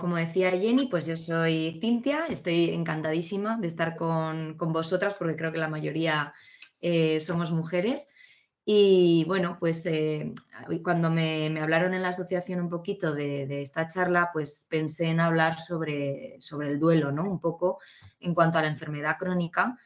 Como decía Jenny, pues yo soy Cintia, estoy encantadísima de estar con vosotras porque creo que la mayoría somos mujeres. Y bueno, pues cuando me hablaron en la asociación un poquito de esta charla, pues pensé en hablar sobre el duelo, ¿no? Un poco en cuanto a la enfermedad crónica,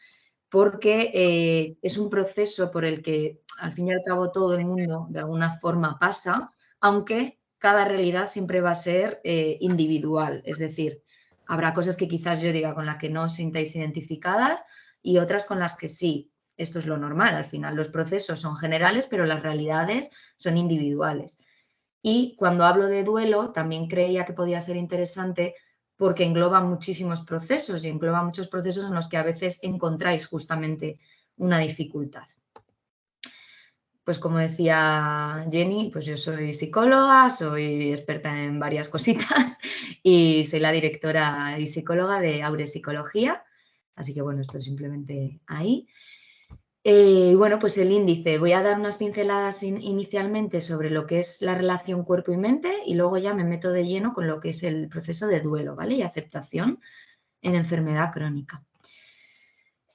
porque es un proceso por el que al fin y al cabo todo el mundo de alguna forma pasa, aunque cada realidad siempre va a ser individual, es decir, habrá cosas que quizás yo diga con las que no os sintáis identificadas y otras con las que sí. Esto es lo normal, al final los procesos son generales, pero las realidades son individuales. Y cuando hablo de duelo, también creía que podía ser interesante porque engloba muchísimos procesos y engloba muchos procesos en los que a veces encontráis justamente una dificultad. Pues como decía Jenny, pues yo soy psicóloga, soy experta en varias cositas y soy la directora y psicóloga de Aure Psicología. Así que bueno, esto simplemente ahí. Bueno, pues el índice. Voy a dar unas pinceladas inicialmente sobre lo que es la relación cuerpo y mente y luego ya me meto de lleno con lo que es el proceso de duelo, ¿vale? Y aceptación en enfermedad crónica.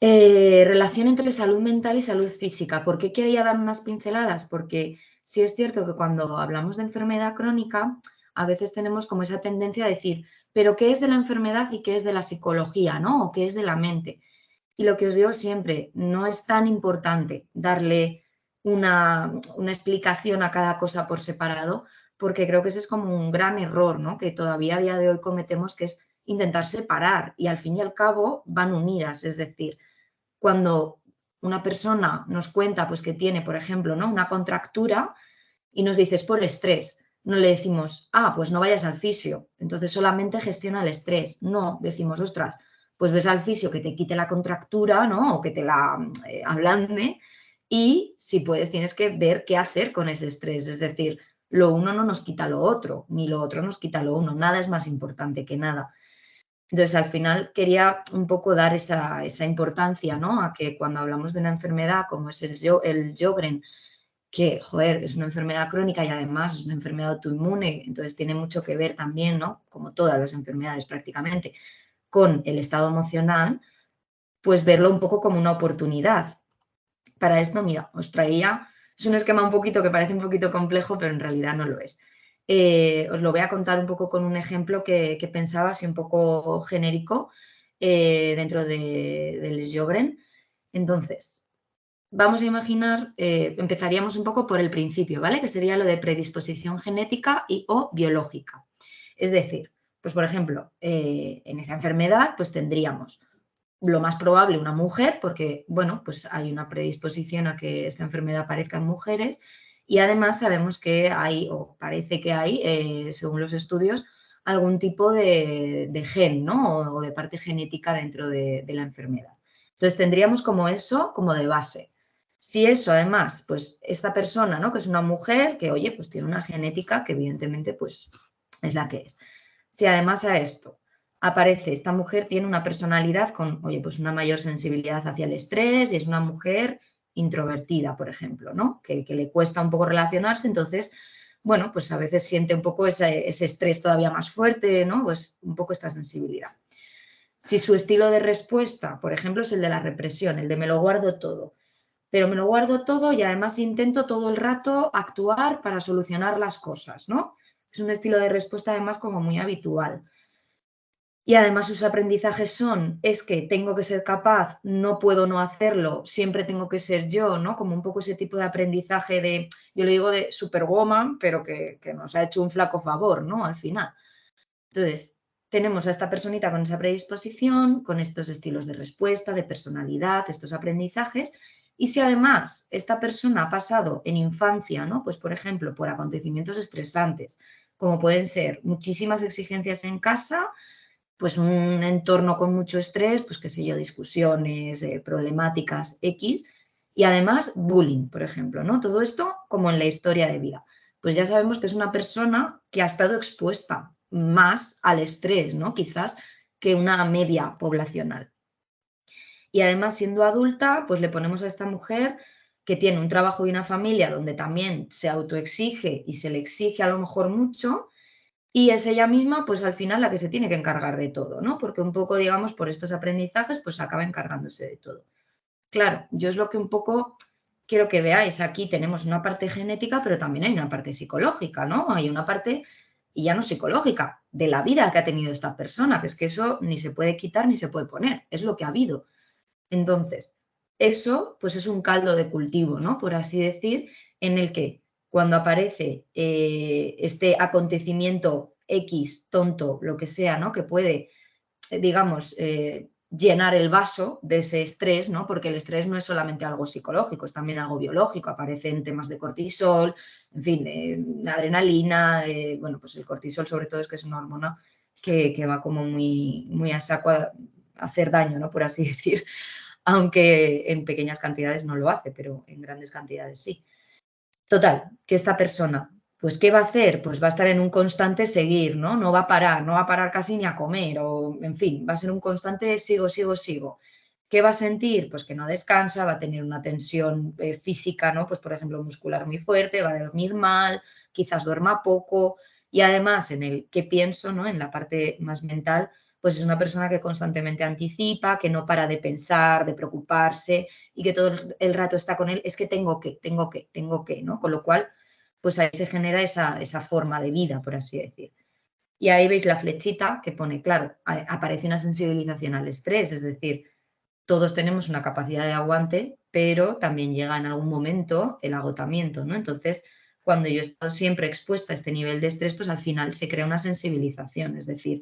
Relación entre salud mental y salud física. ¿Por qué quería dar unas pinceladas? Porque sí es cierto que cuando hablamos de enfermedad crónica, a veces tenemos como esa tendencia a decir, pero ¿qué es de la enfermedad y qué es de la psicología, ¿no? O qué es de la mente. Y lo que os digo siempre, no es tan importante darle una explicación a cada cosa por separado, porque creo que ese es como un gran error, ¿no? Que todavía a día de hoy cometemos, que es intentar separar y al fin y al cabo van unidas. Es decir, cuando una persona nos cuenta pues, que tiene, por ejemplo, ¿no? una contractura y nos dice es por estrés, no le decimos, pues no vayas al fisio, entonces solamente gestiona el estrés. No, decimos, ostras, pues ves al fisio que te quite la contractura, ¿no? O que te la ablande y si puedes tienes que ver qué hacer con ese estrés. Es decir, lo uno no nos quita lo otro, ni lo otro nos quita lo uno. Nada es más importante que nada. Entonces, al final quería un poco dar esa importancia, ¿no? A que cuando hablamos de una enfermedad como es el Sjögren, que, joder, es una enfermedad crónica y además es una enfermedad autoinmune, entonces tiene mucho que ver también, ¿no? Como todas las enfermedades prácticamente, con el estado emocional, pues verlo un poco como una oportunidad. Para esto, mira, os traía, es un esquema un poquito que parece un poquito complejo, pero en realidad no lo es. Os lo voy a contar un poco con un ejemplo que pensaba así un poco genérico dentro del Sjögren. Entonces, vamos a imaginar, empezaríamos un poco por el principio, ¿vale? Que sería lo de predisposición genética y o biológica. Es decir, pues por ejemplo, en esta enfermedad pues tendríamos lo más probable una mujer, porque bueno, pues hay una predisposición a que esta enfermedad aparezca en mujeres y además sabemos que hay, o parece que hay, según los estudios, algún tipo de gen, ¿no? O de parte genética dentro de la enfermedad. Entonces tendríamos como eso, como de base. Si eso además, pues esta persona, ¿no? Que es una mujer que, oye, pues tiene una genética que evidentemente pues es la que es. Si además a esto aparece, esta mujer tiene una personalidad con, oye, pues una mayor sensibilidad hacia el estrés y es una mujer introvertida, por ejemplo, ¿no? Que le cuesta un poco relacionarse, entonces, bueno, pues a veces siente un poco ese estrés todavía más fuerte, ¿no? Pues un poco esta sensibilidad. Si su estilo de respuesta, por ejemplo, es el de la represión, el de me lo guardo todo, pero me lo guardo todo y además intento todo el rato actuar para solucionar las cosas, ¿no? Es un estilo de respuesta además como muy habitual. Y además sus aprendizajes son, es que tengo que ser capaz, no puedo no hacerlo, siempre tengo que ser yo, ¿no? Como un poco ese tipo de aprendizaje de, yo le digo de superwoman, pero que nos ha hecho un flaco favor, ¿no? Al final. Entonces, tenemos a esta personita con esa predisposición, con estos estilos de respuesta, de personalidad, estos aprendizajes. Y si además esta persona ha pasado en infancia, ¿no? Pues por ejemplo, por acontecimientos estresantes, como pueden ser muchísimas exigencias en casa, pues un entorno con mucho estrés, pues qué sé yo, discusiones, problemáticas X y además bullying, por ejemplo, ¿no? Todo esto como en la historia de vida. Pues ya sabemos que es una persona que ha estado expuesta más al estrés, ¿no? Quizás que una media poblacional. Y además siendo adulta, pues le ponemos a esta mujer que tiene un trabajo y una familia donde también se autoexige y se le exige a lo mejor mucho y es ella misma, pues al final la que se tiene que encargar de todo, ¿no? Porque un poco, digamos, por estos aprendizajes, pues acaba encargándose de todo. Claro, yo es lo que un poco quiero que veáis. Aquí tenemos una parte genética, pero también hay una parte psicológica, ¿no? Hay una parte, y ya no psicológica, de la vida que ha tenido esta persona, que es que eso ni se puede quitar ni se puede poner, es lo que ha habido. Entonces, eso pues es un caldo de cultivo, ¿no? Por así decir, en el que cuando aparece este acontecimiento X, tonto, lo que sea, ¿no? Que puede, digamos, llenar el vaso de ese estrés, ¿no? Porque el estrés no es solamente algo psicológico, es también algo biológico, aparecen temas de cortisol, en fin, adrenalina, bueno, pues el cortisol sobre todo es que es una hormona que va como muy, muy a saco a hacer daño, ¿no? Por así decir, aunque en pequeñas cantidades no lo hace, pero en grandes cantidades sí. Total, que esta persona, pues, ¿qué va a hacer? Pues va a estar en un constante seguir, ¿no? No va a parar, no va a parar casi ni a comer, o en fin, va a ser un constante sigo, sigo, sigo. ¿Qué va a sentir? Pues que no descansa, va a tener una tensión física, ¿no? Pues, por ejemplo, muscular muy fuerte, va a dormir mal, quizás duerma poco, y además en el qué pienso, ¿no? En la parte más mental, pues es una persona que constantemente anticipa, que no para de pensar, de preocuparse, y que todo el rato está con él, es que tengo que, ¿no? Con lo cual, pues ahí se genera esa forma de vida, por así decir. Y ahí veis la flechita que pone, claro, aparece una sensibilización al estrés, es decir, todos tenemos una capacidad de aguante, pero también llega en algún momento el agotamiento, ¿no? Entonces, cuando yo he estado siempre expuesta a este nivel de estrés, pues al final se crea una sensibilización, es decir,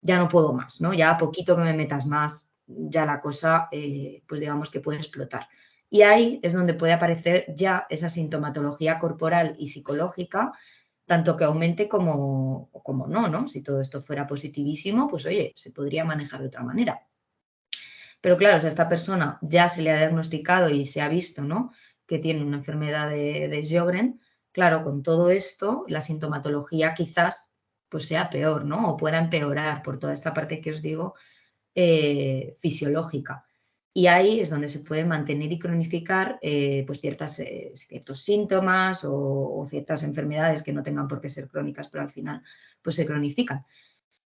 ya no puedo más, ¿no? Ya a poquito que me metas más, ya la cosa, pues digamos que puede explotar. Y ahí es donde puede aparecer ya esa sintomatología corporal y psicológica, tanto que aumente como no, ¿no? Si todo esto fuera positivísimo, pues oye, se podría manejar de otra manera. Pero claro, si a esta persona ya se le ha diagnosticado y se ha visto, ¿no? Que tiene una enfermedad de Sjögren, claro, con todo esto, la sintomatología quizás pues sea peor, ¿no? O pueda empeorar por toda esta parte que os digo fisiológica. Y ahí es donde se puede mantener y cronificar pues ciertos síntomas o ciertas enfermedades que no tengan por qué ser crónicas, pero al final pues se cronifican.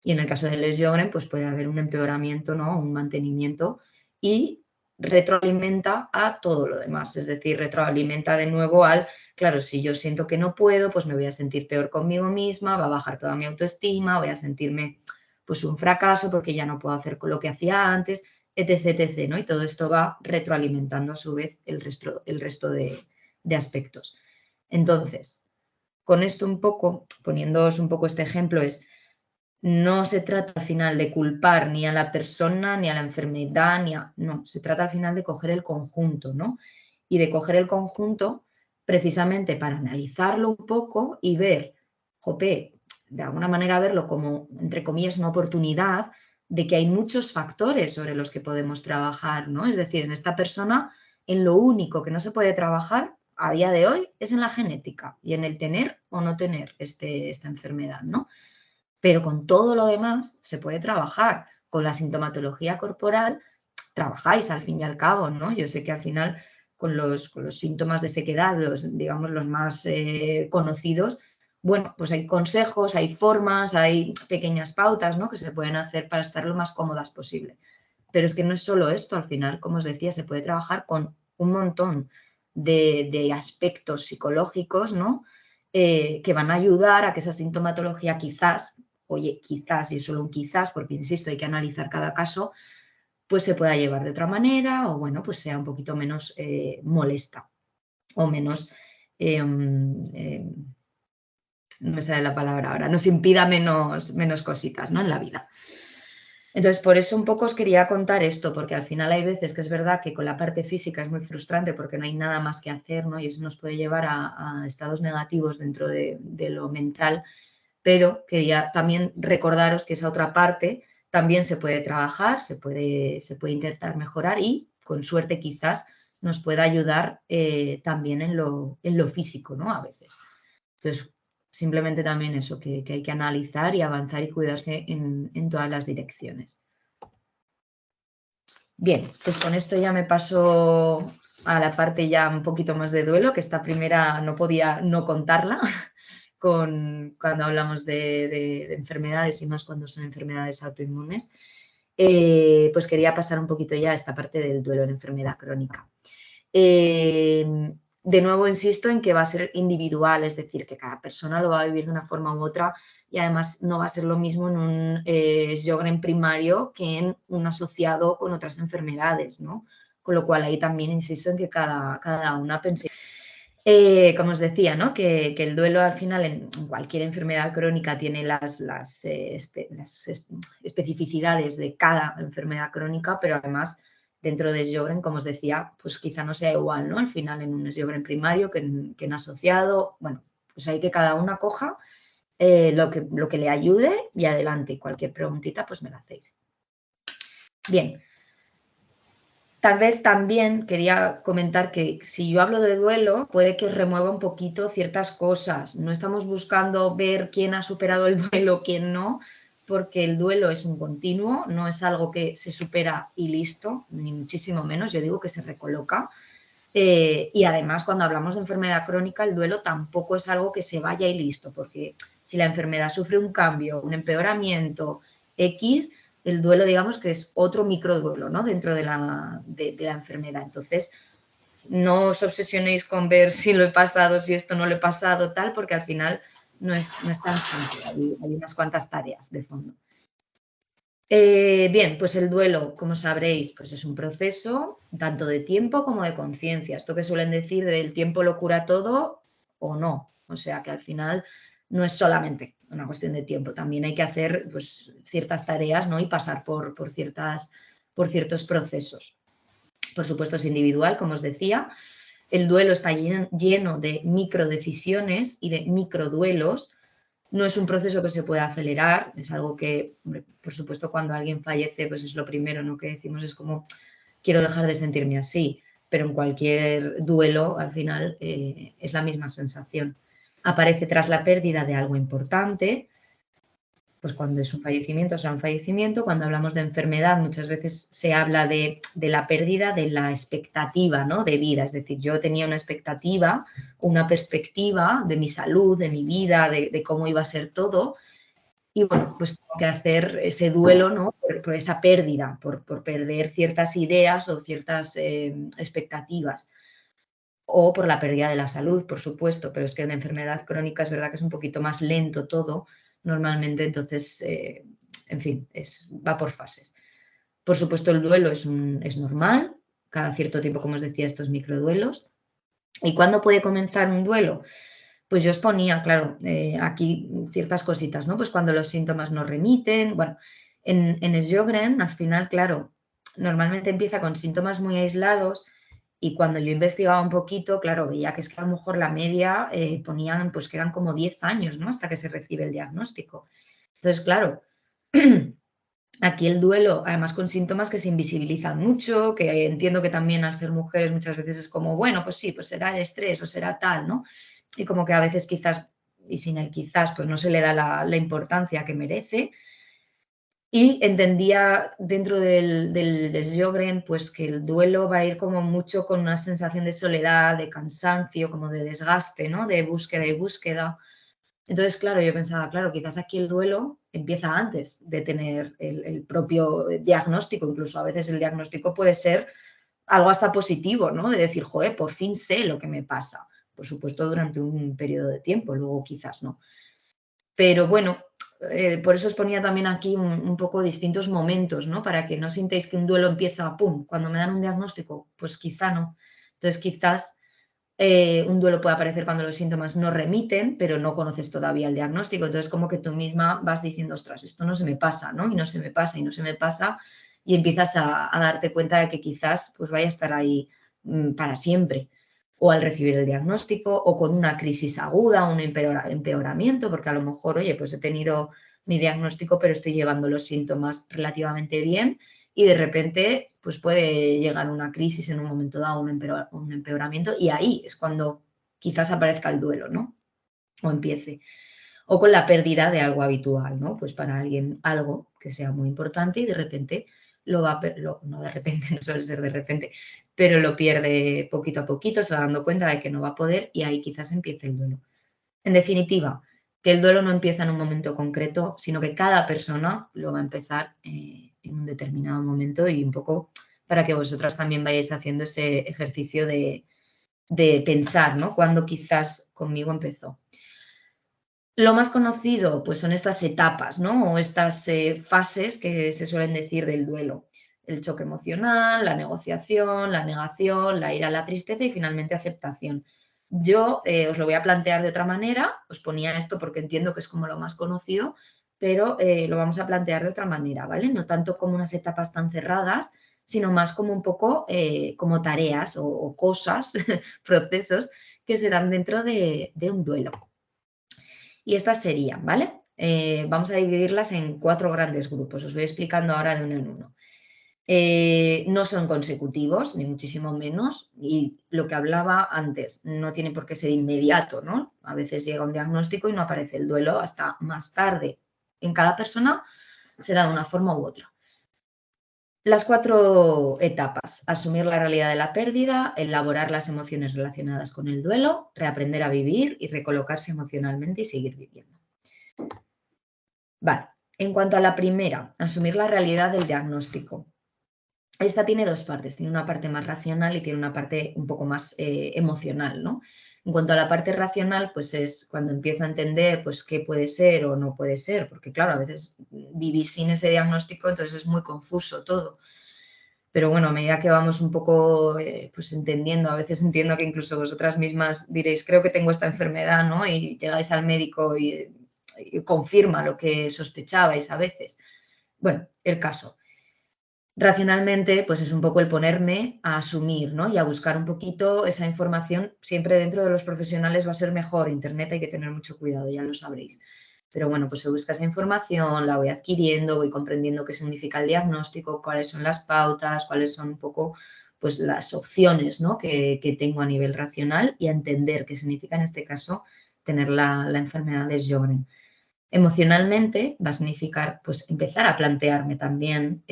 Y en el caso del Sjögren, pues puede haber un empeoramiento, ¿no? Un mantenimiento y retroalimenta a todo lo demás. Es decir, retroalimenta de nuevo al, claro, si yo siento que no puedo, pues me voy a sentir peor conmigo misma, va a bajar toda mi autoestima, voy a sentirme pues un fracaso porque ya no puedo hacer lo que hacía antes, etc, etc, ¿no? Y todo esto va retroalimentando a su vez el resto de aspectos. Entonces, con esto un poco, poniéndoos un poco este ejemplo, es no se trata al final de culpar ni a la persona, ni a la enfermedad, no, se trata al final de coger el conjunto, ¿no? Y de coger el conjunto precisamente para analizarlo un poco y ver, jope, de alguna manera verlo como, entre comillas, una oportunidad de que hay muchos factores sobre los que podemos trabajar, ¿no? Es decir, en esta persona, en lo único que no se puede trabajar a día de hoy es en la genética y en el tener o no tener esta enfermedad, ¿no? Pero con todo lo demás se puede trabajar. Con la sintomatología corporal trabajáis al fin y al cabo, ¿no? Yo sé que al final con los síntomas de sequedad, digamos, los más conocidos, bueno, pues hay consejos, hay formas, hay pequeñas pautas, ¿no? Que se pueden hacer para estar lo más cómodas posible. Pero es que no es solo esto, al final, como os decía, se puede trabajar con un montón de aspectos psicológicos, ¿no? Que van a ayudar a que esa sintomatología quizás, oye, quizás y es solo un quizás, porque insisto, hay que analizar cada caso, pues se pueda llevar de otra manera o bueno, pues sea un poquito menos molesta o menos, no me sale la palabra ahora, nos impida menos cositas, ¿no? En la vida. Entonces, por eso un poco os quería contar esto, porque al final hay veces que es verdad que con la parte física es muy frustrante porque no hay nada más que hacer, ¿no? Y eso nos puede llevar a estados negativos dentro de lo mental, pero quería también recordaros que esa otra parte también se puede trabajar, se puede intentar mejorar y con suerte quizás nos pueda ayudar también en lo físico, ¿no? A veces. Entonces, simplemente también eso, que hay que analizar y avanzar y cuidarse en todas las direcciones. Bien, pues con esto ya me paso a la parte ya un poquito más de duelo, que esta primera no podía no contarla, cuando hablamos de enfermedades y más cuando son enfermedades autoinmunes, pues quería pasar un poquito ya a esta parte del duelo en enfermedad crónica. De nuevo insisto en que va a ser individual, es decir, que cada persona lo va a vivir de una forma u otra y además no va a ser lo mismo en un Sjögren primario que en un asociado con otras enfermedades, ¿no? Con lo cual ahí también insisto en que cada una pense. Como os decía, ¿no? Que el duelo al final en cualquier enfermedad crónica tiene las especificidades de cada enfermedad crónica, pero además dentro de Sjögren, como os decía, pues quizá no sea igual, ¿no? Al final en un Sjögren primario que en asociado, bueno, pues hay que cada una coja lo que le ayude y adelante. Cualquier preguntita, pues me la hacéis. Bien. Tal vez también quería comentar que si yo hablo de duelo, puede que os remueva un poquito ciertas cosas. No estamos buscando ver quién ha superado el duelo, quién no, porque el duelo es un continuo, no es algo que se supera y listo, ni muchísimo menos. Yo digo que se recoloca. Y además, cuando hablamos de enfermedad crónica, el duelo tampoco es algo que se vaya y listo, porque si la enfermedad sufre un cambio, un empeoramiento X, el duelo, digamos que es otro microduelo, ¿no? Dentro de la enfermedad. Entonces, no os obsesionéis con ver si lo he pasado, si esto no lo he pasado, tal, porque al final no es tan simple. Hay unas cuantas tareas de fondo. Bien, pues el duelo, como sabréis, pues es un proceso tanto de tiempo como de conciencia. Esto que suelen decir del tiempo lo cura todo o no. O sea que al final no es solamente una cuestión de tiempo, también hay que hacer pues, ciertas tareas, ¿no? Y pasar por ciertos procesos. Por supuesto es individual, como os decía. El duelo está lleno de microdecisiones y de microduelos. No es un proceso que se pueda acelerar, es algo que, por supuesto, cuando alguien fallece, pues es lo primero, ¿no? Que decimos, es como, quiero dejar de sentirme así, pero en cualquier duelo, al final, es la misma sensación. Aparece tras la pérdida de algo importante, pues cuando es un fallecimiento, será un fallecimiento. Cuando hablamos de enfermedad, muchas veces se habla de la pérdida de la expectativa, ¿no? De vida. Es decir, yo tenía una expectativa, una perspectiva de mi salud, de mi vida, de cómo iba a ser todo. Y bueno, pues tengo que hacer ese duelo, ¿no? Por esa pérdida, por perder ciertas ideas o ciertas expectativas. O por la pérdida de la salud, por supuesto, pero es que en enfermedad crónica es verdad que es un poquito más lento todo normalmente, entonces, en fin, va por fases. Por supuesto, el duelo es normal, cada cierto tiempo, como os decía, estos microduelos. ¿Y cuándo puede comenzar un duelo? Pues yo os ponía, claro, aquí ciertas cositas, ¿no? Pues cuando los síntomas no remiten, bueno, en Sjögren, al final, claro, normalmente empieza con síntomas muy aislados y cuando yo investigaba un poquito, claro, veía que es que a lo mejor la media ponían pues que eran como 10 años, ¿no? Hasta que se recibe el diagnóstico. Entonces, claro, aquí el duelo, además con síntomas que se invisibilizan mucho, que entiendo que también al ser mujeres muchas veces es como, bueno, pues sí, pues será el estrés o será tal, ¿no? Y como que a veces quizás, y sin el quizás, pues no se le da la importancia que merece. Y entendía dentro del Sjögren pues que el duelo va a ir como mucho con una sensación de soledad, de cansancio, como de desgaste, ¿no? De búsqueda y búsqueda. Entonces, claro, yo pensaba, claro, quizás aquí el duelo empieza antes de tener el propio diagnóstico, incluso a veces el diagnóstico puede ser algo hasta positivo, ¿no? De decir, joder, por fin sé lo que me pasa. Por supuesto, durante un periodo de tiempo, luego quizás no. Pero bueno, por eso os ponía también aquí un poco distintos momentos, ¿no? Para que no sintáis que un duelo empieza, ¡pum!, cuando me dan un diagnóstico, pues quizá no. Entonces, quizás un duelo puede aparecer cuando los síntomas no remiten, pero no conoces todavía el diagnóstico. Entonces, como que tú misma vas diciendo, ostras, esto no se me pasa, ¿no? Y no se me pasa, y no se me pasa, y empiezas a darte cuenta de que quizás pues vaya a estar ahí para siempre. O al recibir el diagnóstico, o con una crisis aguda, un empeoramiento, porque a lo mejor, oye, pues he tenido mi diagnóstico, pero estoy llevando los síntomas relativamente bien y de repente pues puede llegar una crisis en un momento dado, un empeoramiento y ahí es cuando quizás aparezca el duelo, ¿no? O empiece. O con la pérdida de algo habitual, ¿no? Pues para alguien algo que sea muy importante y de repente no de repente, no suele ser de repente, pero lo pierde poquito a poquito, se va dando cuenta de que no va a poder y ahí quizás empiece el duelo. En definitiva, que el duelo no empieza en un momento concreto, sino que cada persona lo va a empezar en un determinado momento, y un poco para que vosotras también vayáis haciendo ese ejercicio de pensar, ¿no? Cuándo quizás conmigo empezó. Lo más conocido, pues son estas etapas, ¿no? O estas fases que se suelen decir del duelo. El choque emocional, la negociación, la negación, la ira, la tristeza y finalmente aceptación. Yo os lo voy a plantear de otra manera, os ponía esto porque entiendo que es como lo más conocido, pero lo vamos a plantear de otra manera, ¿vale? No tanto como unas etapas tan cerradas, sino más como un poco como tareas o cosas, procesos que se dan dentro de un duelo. Y estas serían, ¿vale? Vamos a dividirlas en 4 grandes grupos. Os voy explicando ahora de uno en uno. No son consecutivos, ni muchísimo menos. Y lo que hablaba antes, no tiene por qué ser inmediato, ¿no? A veces llega un diagnóstico y no aparece el duelo hasta más tarde. En cada persona será de una forma u otra. Las 4 etapas: asumir la realidad de la pérdida, elaborar las emociones relacionadas con el duelo, reaprender a vivir y recolocarse emocionalmente y seguir viviendo. Vale, en cuanto a la primera, asumir la realidad del diagnóstico. Esta tiene 2 partes, tiene una parte más racional y tiene una parte un poco más emocional, ¿no? En cuanto a la parte racional, pues es cuando empiezo a entender pues qué puede ser o no puede ser, porque claro, a veces vivís sin ese diagnóstico, entonces es muy confuso todo. Pero bueno, a medida que vamos un poco pues entendiendo, a veces entiendo que incluso vosotras mismas diréis, creo que tengo esta enfermedad, ¿no? Y llegáis al médico y confirma lo que sospechabais a veces. Bueno, el caso. Racionalmente, pues es un poco el ponerme a asumir, ¿no? Y a buscar un poquito esa información. Siempre dentro de los profesionales va a ser mejor. Internet hay que tener mucho cuidado, ya lo sabréis. Pero bueno, pues se busca esa información, la voy adquiriendo, voy comprendiendo qué significa el diagnóstico, cuáles son las pautas, cuáles son un poco pues las opciones, ¿no? que tengo a nivel racional, y a entender qué significa en este caso tener la enfermedad de Sjögren. Emocionalmente va a significar pues empezar a plantearme también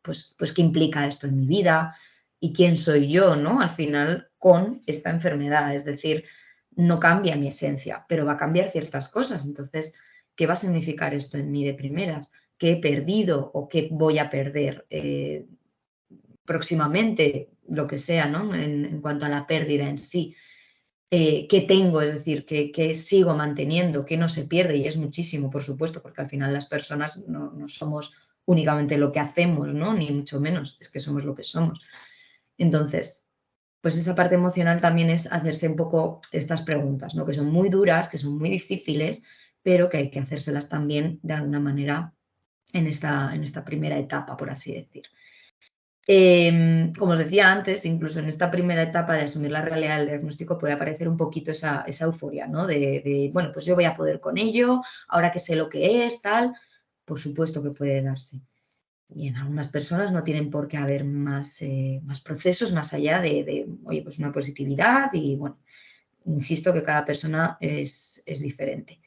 pues qué implica esto en mi vida y quién soy yo, ¿no? Al final con esta enfermedad, es decir, no cambia mi esencia, pero va a cambiar ciertas cosas. Entonces, ¿qué va a significar esto en mí de primeras? ¿Qué he perdido o qué voy a perder próximamente? Lo que sea, ¿no? En cuanto a la pérdida en sí. ¿Qué tengo? Es decir, ¿qué sigo manteniendo? ¿Qué no se pierde? Y es muchísimo, por supuesto, porque al final las personas no somos únicamente lo que hacemos, ¿no? Ni mucho menos, es que somos lo que somos. Entonces, pues esa parte emocional también es hacerse un poco estas preguntas, ¿no? Que son muy duras, que son muy difíciles, pero que hay que hacérselas también de alguna manera en esta primera etapa, por así decir. Como os decía antes, incluso en esta primera etapa de asumir la realidad del diagnóstico puede aparecer un poquito esa euforia, ¿no? Bueno, pues yo voy a poder con ello, ahora que sé lo que es, tal. Por supuesto que puede darse. Y en algunas personas no tienen por qué haber más procesos más allá oye, pues una positividad y, bueno, insisto que cada persona es diferente.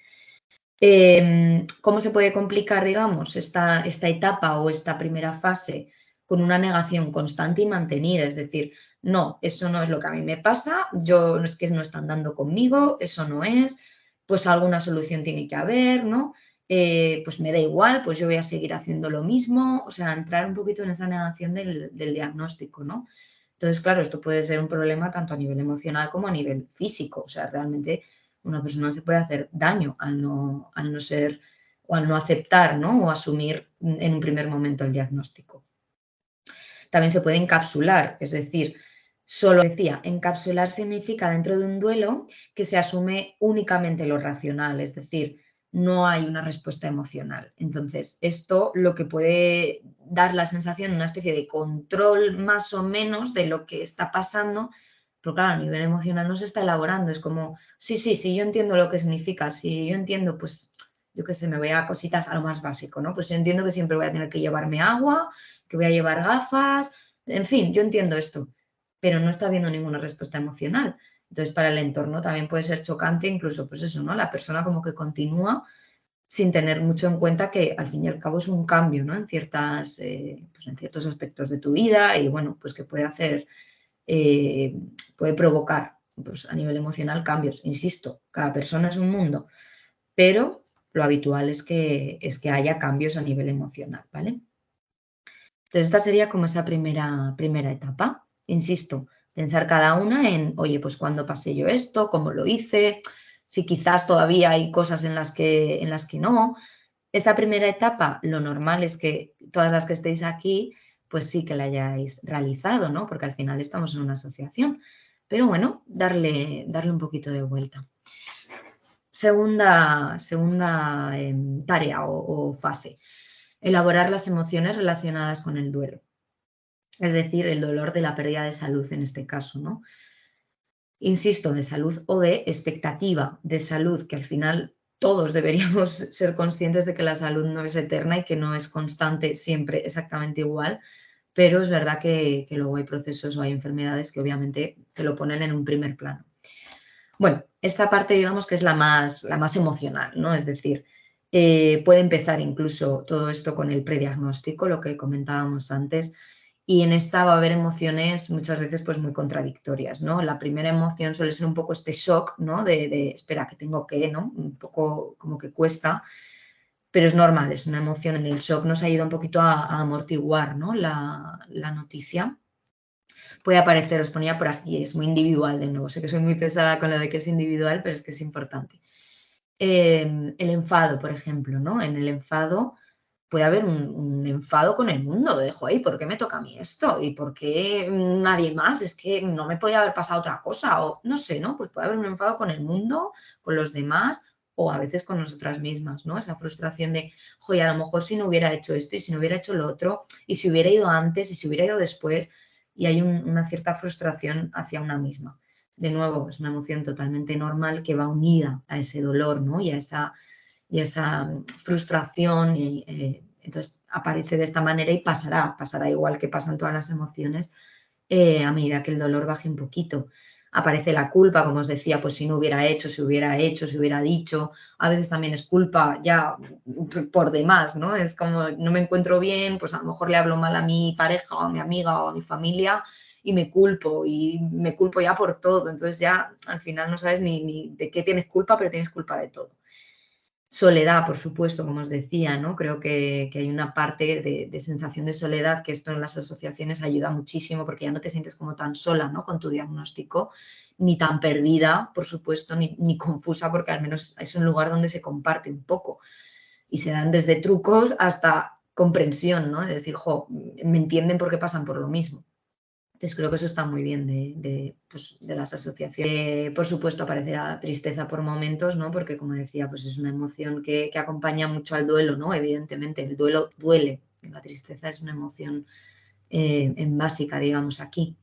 ¿Cómo se puede complicar, digamos, esta etapa o esta primera fase? Con una negación constante y mantenida, es decir, no, eso no es lo que a mí me pasa, yo es que no están dando conmigo, eso no es, pues alguna solución tiene que haber, ¿no? Pues me da igual, pues yo voy a seguir haciendo lo mismo, o sea, entrar un poquito en esa negación del diagnóstico, ¿no? Entonces, claro, esto puede ser un problema tanto a nivel emocional como a nivel físico, o sea, realmente una persona se puede hacer daño al no ser o al no aceptar, ¿no? O asumir en un primer momento el diagnóstico. También se puede encapsular, es decir, solo decía, encapsular significa dentro de un duelo que se asume únicamente lo racional, es decir, no hay una respuesta emocional. Entonces, esto lo que puede dar la sensación de una especie de control más o menos de lo que está pasando, pero claro, a nivel emocional no se está elaborando. Es como, sí, yo entiendo lo que significa, sí, yo entiendo, pues, yo qué sé, me voy a cositas a lo más básico, ¿no? Pues yo entiendo que siempre voy a tener que llevarme agua, que voy a llevar gafas, en fin, yo entiendo esto, pero no está habiendo ninguna respuesta emocional. Entonces, para el entorno también puede ser chocante, incluso, pues eso, ¿no? La persona como que continúa sin tener mucho en cuenta que al fin y al cabo es un cambio, ¿no? En pues en ciertos aspectos de tu vida y, bueno, pues que puede hacer, puede provocar, pues a nivel emocional cambios. Insisto, cada persona es un mundo, pero lo habitual es que haya cambios a nivel emocional, ¿vale? Entonces, esta sería como esa primera etapa. Insisto, pensar cada una en, oye, pues cuándo pasé yo esto, cómo lo hice, si quizás todavía hay cosas en las que no. Esta primera etapa, lo normal es que todas las que estéis aquí, pues sí que la hayáis realizado, ¿no? Porque al final estamos en una asociación. Pero bueno, darle un poquito de vuelta. Segunda tarea o fase. Elaborar las emociones relacionadas con el duelo. Es decir, el dolor de la pérdida de salud en este caso, ¿no? Insisto, de salud o de expectativa de salud, que al final todos deberíamos ser conscientes de que la salud no es eterna y que no es constante siempre exactamente igual, pero es verdad que luego hay procesos o hay enfermedades que obviamente te lo ponen en un primer plano. Bueno, esta parte digamos que es la más emocional, ¿no? Es decir, puede empezar incluso todo esto con el prediagnóstico, lo que comentábamos antes, y en esta va a haber emociones muchas veces pues muy contradictorias, ¿no? La primera emoción suele ser un poco este shock, ¿no? De espera, que tengo que, ¿no? Un poco como que cuesta, pero es normal, es una emoción. En el shock nos ayuda un poquito a amortiguar, ¿no? La noticia. Puede aparecer, os ponía por aquí, es muy individual de nuevo. Sé que soy muy pesada con lo de que es individual, pero es que es importante. El enfado, por ejemplo, ¿no? En el enfado puede haber un enfado con el mundo, de, joder, ¿por qué me toca a mí esto? ¿Y por qué nadie más? Es que no me podía haber pasado otra cosa, o no sé, ¿no? Pues puede haber un enfado con el mundo, con los demás, o a veces con nosotras mismas, ¿no? Esa frustración de, joder, a lo mejor si no hubiera hecho esto y si no hubiera hecho lo otro, y si hubiera ido antes y si hubiera ido después, y hay una cierta frustración hacia una misma. De nuevo, es una emoción totalmente normal que va unida a ese dolor, ¿no? Y a esa frustración. Entonces aparece de esta manera y pasará igual que pasan todas las emociones a medida que el dolor baje un poquito. Aparece la culpa, como os decía, pues si no hubiera hecho, si hubiera dicho. A veces también es culpa ya por demás, ¿no? Es como no me encuentro bien, pues a lo mejor le hablo mal a mi pareja o a mi amiga o a mi familia y me culpo ya por todo. Entonces ya al final no sabes ni de qué tienes culpa, pero tienes culpa de todo. Soledad, por supuesto, como os decía, ¿no? Creo que hay una parte de sensación de soledad que esto en las asociaciones ayuda muchísimo porque ya no te sientes como tan sola, ¿no? Con tu diagnóstico, ni tan perdida, por supuesto, ni confusa, porque al menos es un lugar donde se comparte un poco y se dan desde trucos hasta comprensión, ¿no? De decir, jo, me entienden porque pasan por lo mismo. Entonces creo que eso está muy bien pues, de las asociaciones. Por supuesto aparecerá tristeza por momentos, ¿no? Porque como decía, pues es una emoción que acompaña mucho al duelo, ¿no? Evidentemente, el duelo duele. La tristeza es una emoción en básica, digamos, aquí.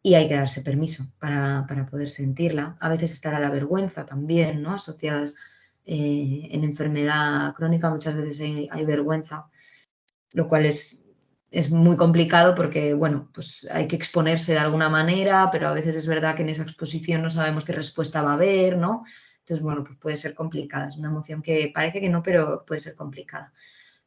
Y hay que darse permiso para poder sentirla. A veces estará la vergüenza también, ¿no? Asociadas en enfermedad crónica muchas veces hay vergüenza, lo cual es muy complicado porque, bueno, pues hay que exponerse de alguna manera, pero a veces es verdad que en esa exposición no sabemos qué respuesta va a haber, ¿no? Entonces, bueno, pues puede ser complicada. Es una emoción que parece que no, pero puede ser complicada.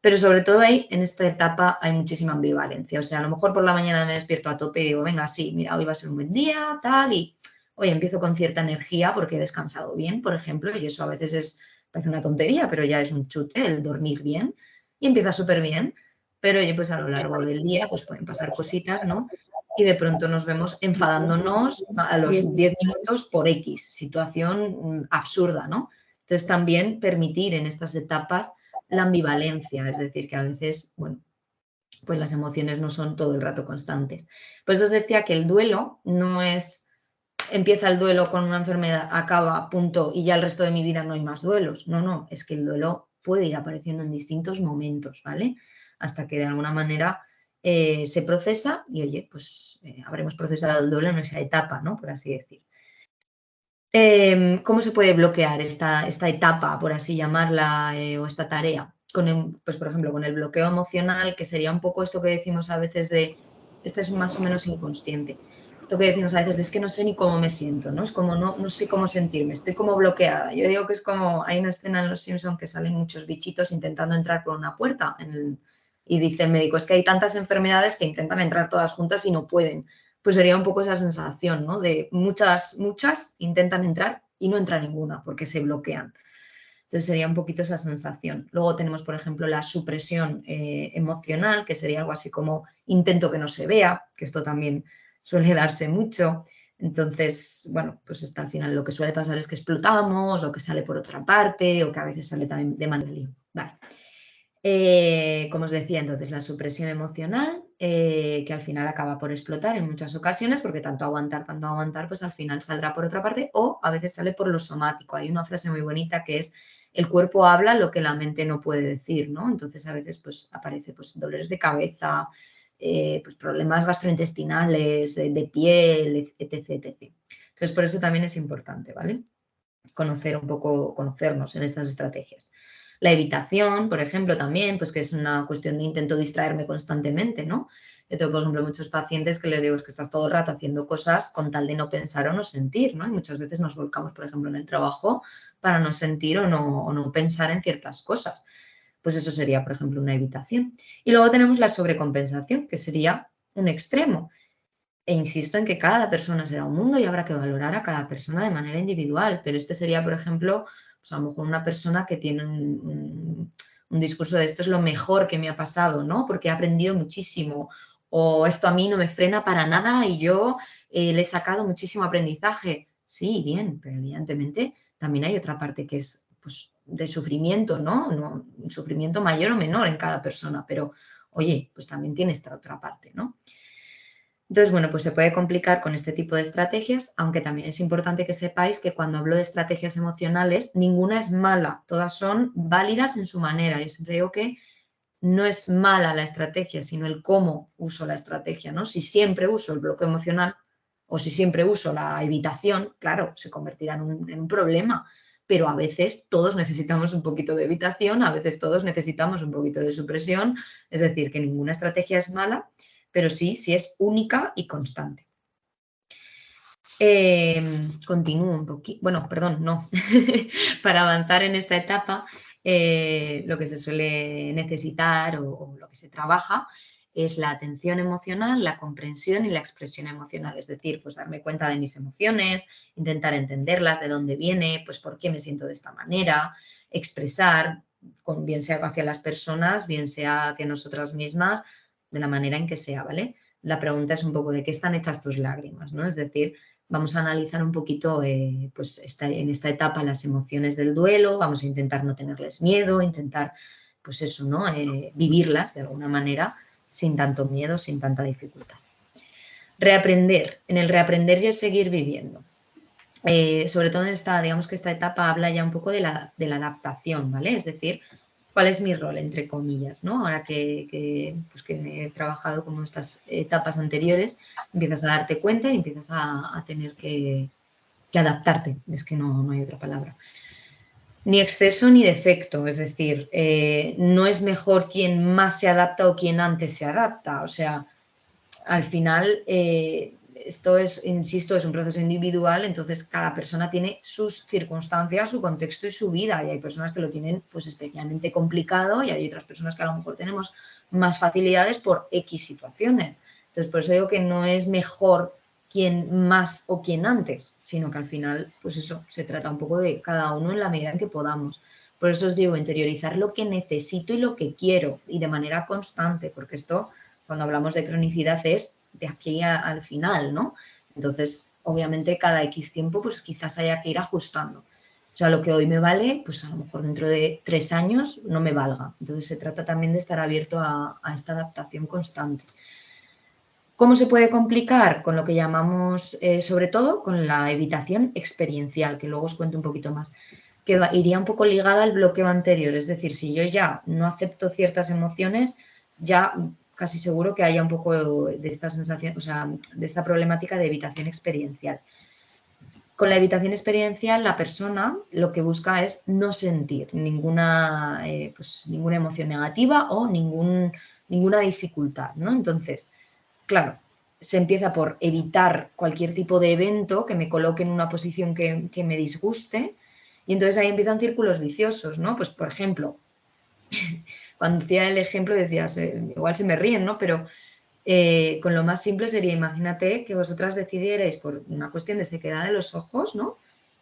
Pero sobre todo ahí, en esta etapa, hay muchísima ambivalencia. O sea, a lo mejor por la mañana me despierto a tope y digo, venga, sí, mira, hoy va a ser un buen día, tal, y hoy empiezo con cierta energía porque he descansado bien, por ejemplo, y eso a veces parece una tontería, pero ya es un chute el dormir bien, y empieza súper bien, pero oye, pues a lo largo del día pues pueden pasar cositas, ¿no? Y de pronto nos vemos enfadándonos a los 10 minutos por X, situación absurda, ¿no? Entonces también permitir en estas etapas la ambivalencia, es decir, que a veces, bueno, pues las emociones no son todo el rato constantes. Por eso os decía que el duelo no es, empieza el duelo con una enfermedad, acaba, punto, y ya el resto de mi vida no hay más duelos. No, no, es que el duelo puede ir apareciendo en distintos momentos, ¿vale? Hasta que de alguna manera se procesa y, oye, pues habremos procesado el duelo en esa etapa, ¿no? Por así decir. ¿Cómo se puede bloquear esta etapa, por así llamarla, o esta tarea? Pues, por ejemplo, con el bloqueo emocional, que sería un poco esto que decimos a veces de, este es más o menos inconsciente, esto que decimos a veces de es que no sé ni cómo me siento, ¿no? Es como no sé cómo sentirme, estoy como bloqueada. Yo digo que es como, hay una escena en Los Simpson que salen muchos bichitos intentando entrar por una puerta y dice el médico, es que hay tantas enfermedades que intentan entrar todas juntas y no pueden. Pues sería un poco esa sensación, ¿no? De muchas intentan entrar y no entra ninguna porque se bloquean. Entonces sería un poquito esa sensación. Luego tenemos, por ejemplo, la supresión emocional, que sería algo así como intento que no se vea, que esto también suele darse mucho. Entonces, bueno, pues hasta al final lo que suele pasar es que explotamos o que sale por otra parte o que a veces sale también de manera libre. Vale. Como os decía, entonces la supresión emocional, que al final acaba por explotar en muchas ocasiones, porque tanto aguantar, pues al final saldrá por otra parte o a veces sale por lo somático. Hay una frase muy bonita que es: el cuerpo habla lo que la mente no puede decir, ¿no? Entonces a veces pues aparece pues dolores de cabeza, pues problemas gastrointestinales, de piel, etc, etc. Entonces por eso también es importante, ¿vale? Conocer un poco, conocernos en estas estrategias. La evitación, por ejemplo, también, pues que es una cuestión de intento distraerme constantemente, ¿no? Yo tengo, por ejemplo, muchos pacientes que les digo es que estás todo el rato haciendo cosas con tal de no pensar o no sentir, ¿no? Y muchas veces nos volcamos, por ejemplo, en el trabajo para no sentir o no pensar en ciertas cosas. Pues eso sería, por ejemplo, una evitación. Y luego tenemos la sobrecompensación, que sería un extremo. E insisto en que cada persona será un mundo y habrá que valorar a cada persona de manera individual, pero este sería, por ejemplo, pues a lo mejor una persona que tiene un discurso de esto es lo mejor que me ha pasado, ¿no? Porque he aprendido muchísimo, o esto a mí no me frena para nada y yo le he sacado muchísimo aprendizaje. Sí, bien, pero evidentemente también hay otra parte que es pues, de sufrimiento, ¿no? Un sufrimiento mayor o menor en cada persona, pero oye, pues también tiene esta otra parte, ¿no? Entonces, bueno, pues se puede complicar con este tipo de estrategias, aunque también es importante que sepáis que cuando hablo de estrategias emocionales, ninguna es mala, todas son válidas en su manera. Yo siempre digo que no es mala la estrategia, sino el cómo uso la estrategia, ¿no? Si siempre uso el bloqueo emocional o si siempre uso la evitación, claro, se convertirá en un problema, pero a veces todos necesitamos un poquito de evitación, a veces todos necesitamos un poquito de supresión, es decir, que ninguna estrategia es mala, pero sí, sí es única y constante. Continúo un poquito, bueno, perdón, no. Para avanzar en esta etapa, lo que se suele necesitar o lo que se trabaja es la atención emocional, la comprensión y la expresión emocional, es decir, pues darme cuenta de mis emociones, intentar entenderlas, de dónde viene, pues por qué me siento de esta manera, expresar, bien sea hacia las personas, bien sea hacia nosotras mismas, de la manera en que sea, ¿vale? La pregunta es un poco de qué están hechas tus lágrimas, ¿no? Es decir, vamos a analizar un poquito pues en esta etapa las emociones del duelo, vamos a intentar no tenerles miedo, intentar, pues eso, ¿no? Vivirlas de alguna manera sin tanto miedo, sin tanta dificultad. Reaprender, en el reaprender y el seguir viviendo. Sobre todo en esta, digamos que esta etapa habla ya un poco de la adaptación, ¿vale? Es decir, cuál es mi rol, entre comillas, ¿no? Ahora pues que me he trabajado como estas etapas anteriores, empiezas a darte cuenta y empiezas a tener que adaptarte, es que no hay otra palabra. Ni exceso ni defecto, es decir, no es mejor quien más se adapta o quien antes se adapta, o sea, al final esto es, insisto, es un proceso individual, entonces cada persona tiene sus circunstancias, su contexto y su vida, y hay personas que lo tienen pues especialmente complicado y hay otras personas que a lo mejor tenemos más facilidades por X situaciones. Entonces, por eso digo que no es mejor quien más o quien antes, sino que al final, pues eso, se trata un poco de cada uno en la medida en que podamos. Por eso os digo, interiorizar lo que necesito y lo que quiero y de manera constante, porque esto, cuando hablamos de cronicidad, es de aquí al final, ¿no? Entonces, obviamente, cada X tiempo, pues quizás haya que ir ajustando. O sea, lo que hoy me vale, pues a lo mejor dentro de 3 años no me valga. Entonces, se trata también de estar abierto a esta adaptación constante. ¿Cómo se puede complicar? Con lo que llamamos, sobre todo, con la evitación experiencial, que luego os cuento un poquito más, que iría un poco ligada al bloqueo anterior. Es decir, si yo ya no acepto ciertas emociones, ya casi seguro que haya un poco de esta sensación, o sea, de esta problemática de evitación experiencial. Con la evitación experiencial, la persona lo que busca es no sentir ninguna, pues, ninguna emoción negativa o ninguna dificultad, ¿no? Entonces, claro, se empieza por evitar cualquier tipo de evento que me coloque en una posición que me disguste y entonces ahí empiezan círculos viciosos, ¿no? Pues, por ejemplo, cuando decía el ejemplo decías, igual se me ríen, ¿no? Pero con lo más simple sería, imagínate que vosotras decidierais por una cuestión de sequedad de los ojos, ¿no?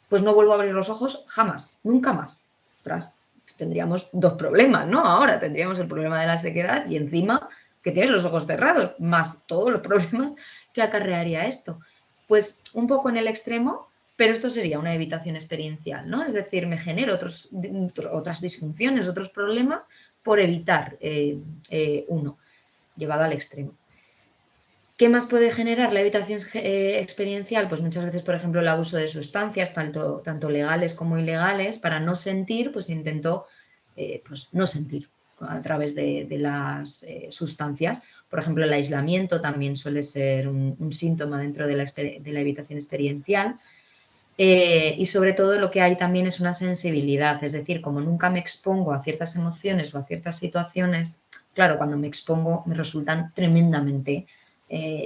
Pues no vuelvo a abrir los ojos jamás, nunca más. ostras, tendríamos dos problemas, ¿no? Ahora tendríamos el problema de la sequedad y encima que tienes los ojos cerrados, más todos los problemas que acarrearía esto. Pues un poco en el extremo, pero esto sería una evitación experiencial, ¿no? Es decir, me genero otras disfunciones, otros problemas por evitar uno, llevado al extremo. ¿Qué más puede generar la evitación experiencial? Pues muchas veces, por ejemplo, el abuso de sustancias, tanto legales como ilegales. Para no sentir, pues intento pues no sentir a través de las sustancias. Por ejemplo, el aislamiento también suele ser un síntoma dentro de la evitación experiencial. Y sobre todo lo que hay también es una sensibilidad, es decir, como nunca me expongo a ciertas emociones o a ciertas situaciones, claro, cuando me expongo me resultan tremendamente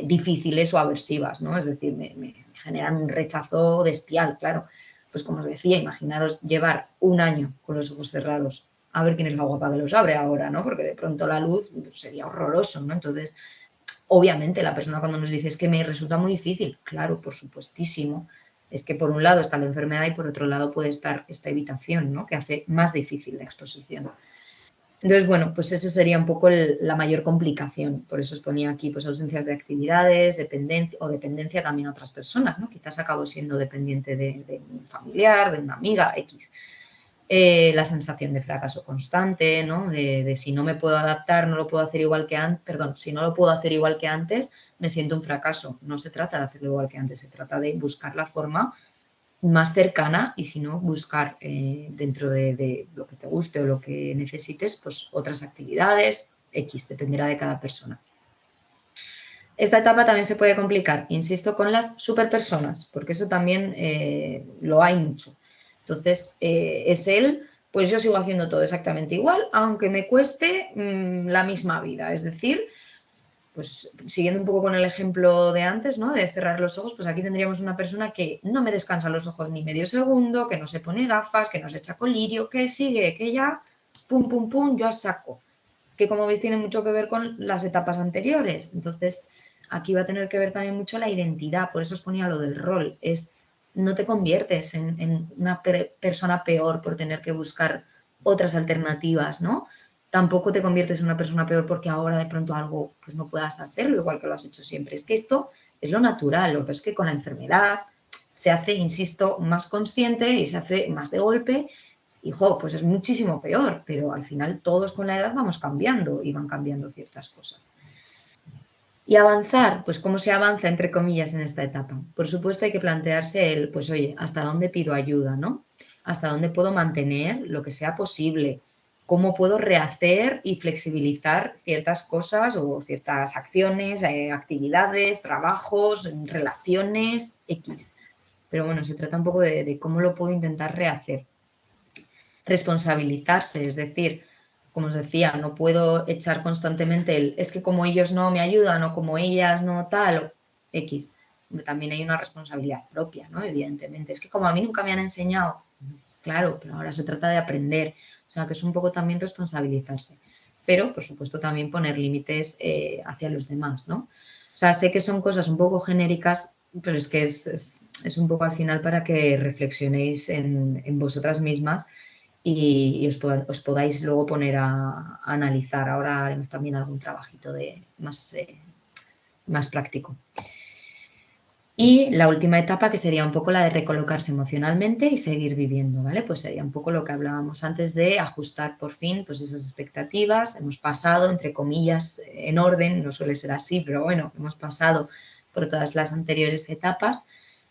difíciles o aversivas, ¿no? Es decir, me generan un rechazo bestial, claro. Pues como os decía, imaginaros llevar un año con los ojos cerrados, a ver quién es la guapa que los abre ahora, ¿no? Porque de pronto la luz sería horroroso, ¿no? Entonces, obviamente la persona cuando nos dice es que me resulta muy difícil, claro, por supuestísimo, es que por un lado está la enfermedad y por otro lado puede estar esta evitación, ¿no? Que hace más difícil la exposición. Entonces, bueno, pues eso sería un poco la mayor complicación. Por eso os ponía aquí pues ausencias de actividades, dependencia o dependencia también a otras personas, ¿no? Quizás acabo siendo dependiente de un familiar, de una amiga, X. La sensación de fracaso constante, ¿no? De si no me puedo adaptar, no lo puedo hacer igual que antes, perdón, si no lo puedo hacer igual que antes, me siento un fracaso. No se trata de hacerlo igual que antes, se trata de buscar la forma más cercana y si no, buscar dentro de lo que te guste o lo que necesites, pues otras actividades, X, dependerá de cada persona. Esta etapa también se puede complicar, insisto, con las superpersonas, porque eso también lo hay mucho. Entonces, es él, pues yo sigo haciendo todo exactamente igual, aunque me cueste la misma vida. Es decir, pues siguiendo un poco con el ejemplo de antes, ¿no? De cerrar los ojos, pues aquí tendríamos una persona que no me descansa los ojos ni medio segundo, que no se pone gafas, que no se echa colirio, que sigue, que ya, pum, pum, pum, yo a saco. Que como veis tiene mucho que ver con las etapas anteriores. Entonces, aquí va a tener que ver también mucho la identidad, por eso os ponía lo del rol, es no te conviertes en una persona peor por tener que buscar otras alternativas, ¿no? Tampoco te conviertes en una persona peor porque ahora de pronto algo pues no puedas hacerlo igual que lo has hecho siempre. Es que esto es lo natural, lo que es que con la enfermedad se hace, insisto, más consciente y se hace más de golpe y, pues es muchísimo peor, pero al final todos con la edad vamos cambiando y van cambiando ciertas cosas. Y avanzar, pues ¿cómo se avanza, entre comillas, en esta etapa? Por supuesto hay que plantearse el, pues oye, ¿hasta dónde pido ayuda, no? ¿Hasta dónde puedo mantener lo que sea posible? ¿Cómo puedo rehacer y flexibilizar ciertas cosas o ciertas acciones, actividades, trabajos, relaciones, X? Pero bueno, se trata un poco de cómo lo puedo intentar rehacer. Responsabilizarse, es decir, como os decía, no puedo echar constantemente el es que como ellos no me ayudan o como ellas no tal o X. También hay una responsabilidad propia, ¿no? Evidentemente. Es que como a mí nunca me han enseñado, claro, pero ahora se trata de aprender. O sea, que es un poco también responsabilizarse. Pero, por supuesto, también poner límites hacia los demás, ¿no? O sea, sé que son cosas un poco genéricas, pero es que es un poco al final para que reflexionéis en vosotras mismas y os podáis luego poner a analizar. Ahora haremos también algún trabajito más práctico. Y la última etapa, que sería un poco la de recolocarse emocionalmente y seguir viviendo, ¿vale? Pues sería un poco lo que hablábamos antes de ajustar por fin pues esas expectativas. Hemos pasado, entre comillas, en orden, no suele ser así, pero bueno, hemos pasado por todas las anteriores etapas.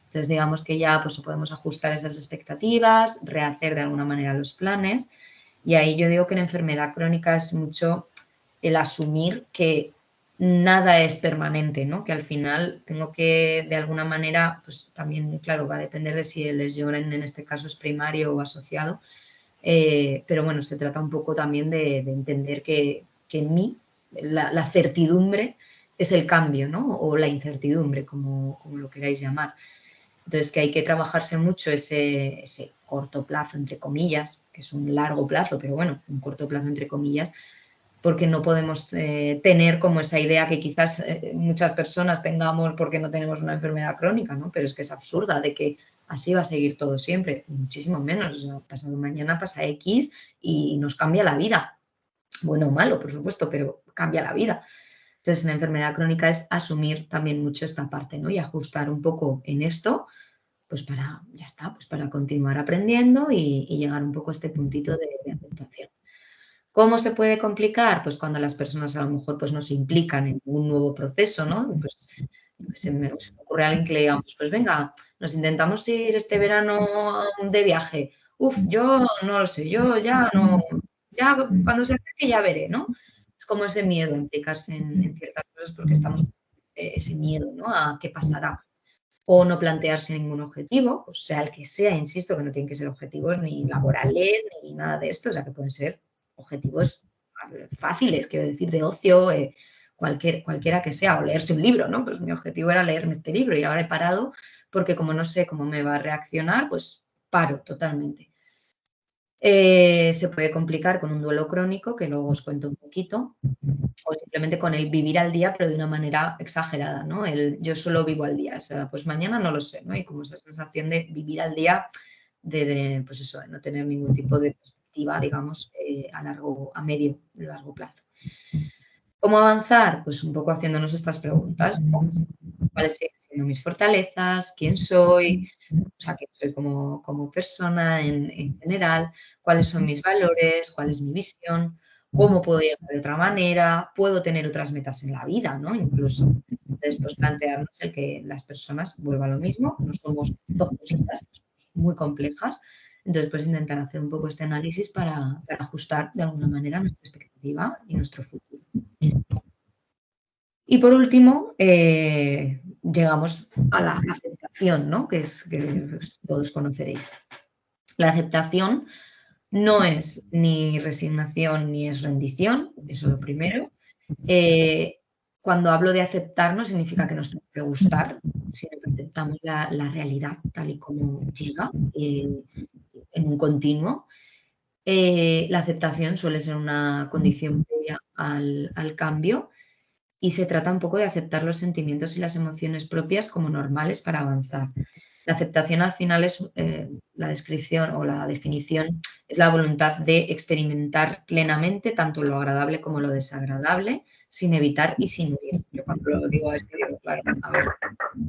Entonces, digamos que ya pues podemos ajustar esas expectativas, rehacer de alguna manera los planes. Y ahí yo digo que en enfermedad crónica es mucho el asumir que nada es permanente, ¿no? Que al final tengo que, de alguna manera, pues también, claro, va a depender de si el Sjögren en este caso es primario o asociado, pero bueno, se trata un poco también de entender que en mí la certidumbre es el cambio, ¿no? O la incertidumbre, como lo queráis llamar. Entonces, que hay que trabajarse mucho ese corto plazo, entre comillas, que es un largo plazo, pero bueno, un corto plazo, entre comillas, porque no podemos tener como esa idea que quizás muchas personas tengamos porque no tenemos una enfermedad crónica, ¿no? Pero es que es absurda, de que así va a seguir todo siempre, muchísimo menos. O sea, pasado mañana pasa X y nos cambia la vida. Bueno o malo, por supuesto, pero cambia la vida. Entonces, la enfermedad crónica es asumir también mucho esta parte, ¿no? Y ajustar un poco en esto, pues para, ya está, pues para continuar aprendiendo y llegar un poco a este puntito de aceptación. ¿Cómo se puede complicar? Pues cuando las personas a lo mejor pues no se implican en un nuevo proceso, ¿no? Pues se me ocurre a alguien que le digamos, pues venga, nos intentamos ir este verano de viaje. Uf, yo no lo sé, yo ya no, ya cuando se acerque ya veré, ¿no? Es como ese miedo a implicarse en ciertas cosas porque estamos ese miedo, ¿no? A qué pasará. O no plantearse ningún objetivo, o sea, el que sea, insisto, que no tienen que ser objetivos ni laborales ni nada de esto, o sea, que pueden ser objetivos fáciles, quiero decir, de ocio, cualquiera que sea, o leerse un libro, ¿no? Pues mi objetivo era leerme este libro y ahora he parado porque como no sé cómo me va a reaccionar, pues paro totalmente. Se puede complicar con un duelo crónico, que luego os cuento un poquito, o simplemente con el vivir al día, pero de una manera exagerada, ¿no? El yo solo vivo al día, o sea, pues mañana no lo sé, ¿no? Y como esa sensación de vivir al día, pues eso, de no tener ningún tipo de perspectiva, digamos, a medio, largo plazo. ¿Cómo avanzar? Pues un poco haciéndonos estas preguntas, ¿no? ¿Cuáles siguen siendo mis fortalezas? ¿Quién soy? O sea, quién soy como persona en general, cuáles son mis valores, cuál es mi visión, cómo puedo llegar de otra manera, puedo tener otras metas en la vida, ¿no? Incluso. Entonces, pues plantearnos el que las personas, vuelva a lo mismo, no somos dos cositas muy complejas. Entonces, pues intentar hacer un poco este análisis para ajustar de alguna manera nuestra expectativa y nuestro futuro. Y por último, llegamos a la aceptación, ¿no? Que pues, todos conoceréis. La aceptación no es ni resignación ni es rendición, eso es lo primero. Cuando hablo de aceptar no significa que nos tenga que gustar, sino que aceptamos la realidad tal y como llega, en un continuo. La aceptación suele ser una condición previa al cambio y se trata un poco de aceptar los sentimientos y las emociones propias como normales para avanzar. La aceptación al final es la descripción o la definición, es la voluntad de experimentar plenamente tanto lo agradable como lo desagradable, sin evitar y sin huir. Yo cuando lo digo esto digo, claro, a ver,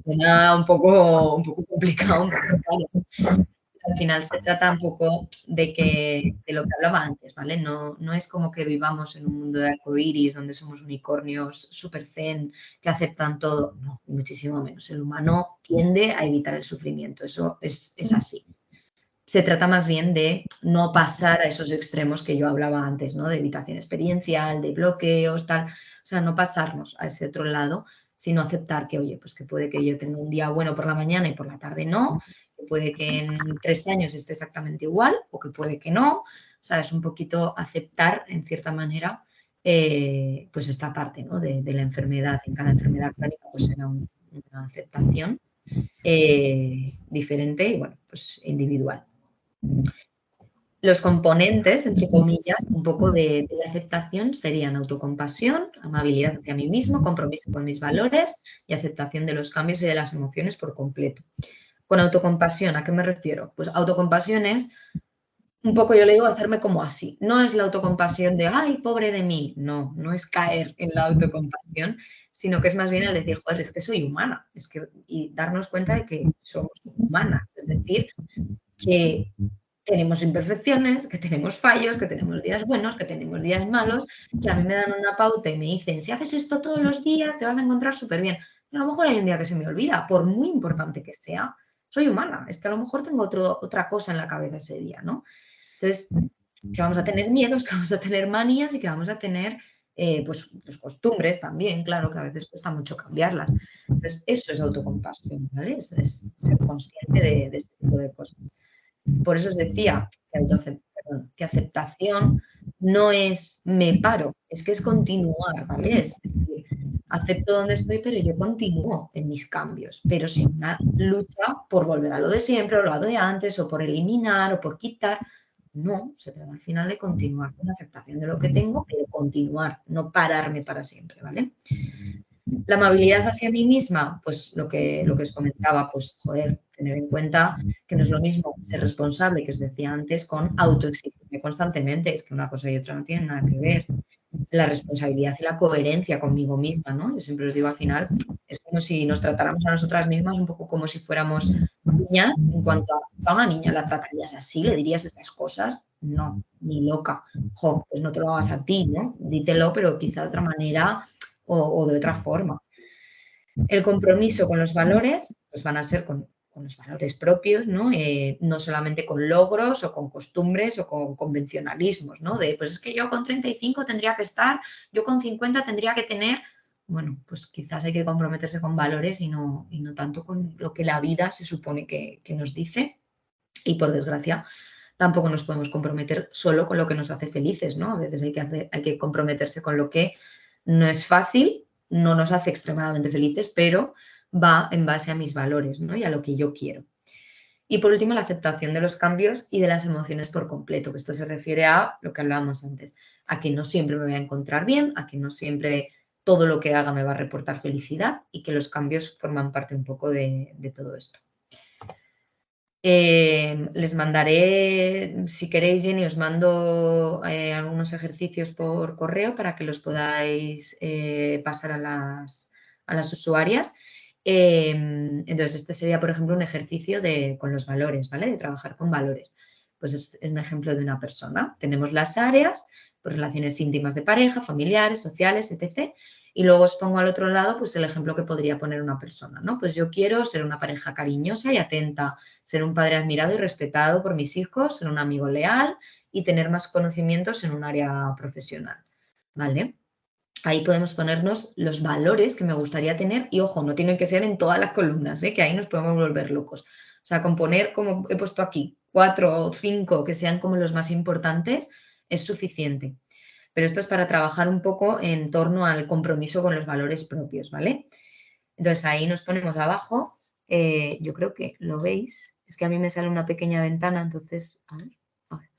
suena un poco complicado, un poco raro. Al final se trata un poco de lo que hablaba antes, ¿vale? No es como que vivamos en un mundo de arcoíris donde somos unicornios super zen que aceptan todo. No, muchísimo menos. El humano tiende a evitar el sufrimiento. Eso es así. Se trata más bien de no pasar a esos extremos que yo hablaba antes, ¿no? De evitación experiencial, de bloqueos, tal. O sea, no pasarnos a ese otro lado, sino aceptar que, oye, pues que puede que yo tenga un día bueno por la mañana y por la tarde no, que puede que en 3 años esté exactamente igual o que puede que no. O sea, es un poquito aceptar, en cierta manera, pues esta parte, ¿no? De la enfermedad. En cada enfermedad crónica pues será una aceptación diferente y, bueno, pues individual. Los componentes, entre comillas, un poco de la aceptación serían autocompasión, amabilidad hacia mí mismo, compromiso con mis valores y aceptación de los cambios y de las emociones por completo. Con autocompasión, ¿a qué me refiero? Pues autocompasión es un poco, yo le digo, hacerme como así. No es la autocompasión de, ay, pobre de mí. No, no es caer en la autocompasión, sino que es más bien el decir, joder, es que soy humana. Y darnos cuenta de que somos humanas. Es decir, que tenemos imperfecciones, que tenemos fallos, que tenemos días buenos, que tenemos días malos, que a mí me dan una pauta y me dicen, si haces esto todos los días te vas a encontrar súper bien. Y a lo mejor hay un día que se me olvida, por muy importante que sea, soy humana, es que a lo mejor tengo otra cosa en la cabeza ese día, ¿no? Entonces, que vamos a tener miedos, que vamos a tener manías y que vamos a tener pues costumbres también, claro, que a veces cuesta mucho cambiarlas. Entonces, eso es autocompasión, ¿vale? Es ser consciente de este tipo de cosas. Por eso os decía que aceptación no es me paro, es que es continuar, ¿vale? Es decir, acepto donde estoy, pero yo continúo en mis cambios, pero sin una lucha por volver a lo de siempre o lo de antes o por eliminar o por quitar. No, se trata al final de continuar con la aceptación de lo que tengo, pero continuar, no pararme para siempre, ¿vale? La amabilidad hacia mí misma, pues lo que os comentaba, pues joder, tener en cuenta que no es lo mismo ser responsable, que os decía antes, con autoexigirme constantemente. Es que una cosa y otra no tienen nada que ver. La responsabilidad y la coherencia conmigo misma, ¿no? Yo siempre os digo, al final, es como si nos tratáramos a nosotras mismas un poco como si fuéramos niñas, en cuanto a una niña la tratarías así, le dirías estas cosas, no, ni loca. Jo, pues no te lo hagas a ti, ¿no? Dítelo, pero quizá de otra manera o de otra forma. El compromiso con los valores, pues van a ser con los valores propios, ¿no? No solamente con logros o con costumbres o con convencionalismos, ¿no? De, pues es que yo con 35 tendría que estar, yo con 50 tendría que tener. Bueno, pues quizás hay que comprometerse con valores y no tanto con lo que la vida se supone que nos dice. Y por desgracia, tampoco nos podemos comprometer solo con lo que nos hace felices, ¿no? A veces hay que comprometerse con lo que no es fácil, no nos hace extremadamente felices, pero va en base a mis valores, ¿no? Y a lo que yo quiero. Y por último, la aceptación de los cambios y de las emociones por completo, que esto se refiere a lo que hablábamos antes, a que no siempre me voy a encontrar bien, a que no siempre todo lo que haga me va a reportar felicidad y que los cambios forman parte un poco de todo esto. Les mandaré, si queréis, Jenny, os mando algunos ejercicios por correo para que los podáis pasar a las usuarias. Entonces, este sería, por ejemplo, un ejercicio con los valores, ¿vale? De trabajar con valores. Pues es un ejemplo de una persona. Tenemos las áreas, pues relaciones íntimas de pareja, familiares, sociales, etc. Y luego os pongo al otro lado, pues el ejemplo que podría poner una persona, ¿no? Pues yo quiero ser una pareja cariñosa y atenta, ser un padre admirado y respetado por mis hijos, ser un amigo leal y tener más conocimientos en un área profesional, ¿vale? Ahí podemos ponernos los valores que me gustaría tener y, ojo, no tienen que ser en todas las columnas, ¿eh? Que ahí nos podemos volver locos. O sea, con poner, como he puesto aquí, 4 o 5 que sean como los más importantes es suficiente. Pero esto es para trabajar un poco en torno al compromiso con los valores propios, ¿vale? Entonces ahí nos ponemos abajo, yo creo que lo veis, es que a mí me sale una pequeña ventana, entonces, a ver, ahora.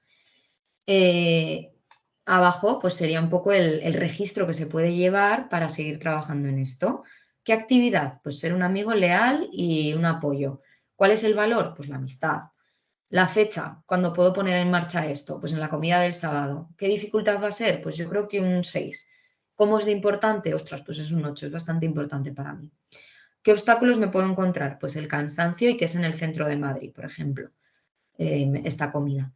Abajo pues sería un poco el registro que se puede llevar para seguir trabajando en esto. ¿Qué actividad? Pues ser un amigo leal y un apoyo. ¿Cuál es el valor? Pues la amistad. La fecha, ¿cuándo puedo poner en marcha esto? Pues en la comida del sábado. ¿Qué dificultad va a ser? Pues yo creo que un 6. ¿Cómo es de importante? Ostras, pues es un 8, es bastante importante para mí. ¿Qué obstáculos me puedo encontrar? Pues el cansancio y que es en el centro de Madrid, por ejemplo, esta comida.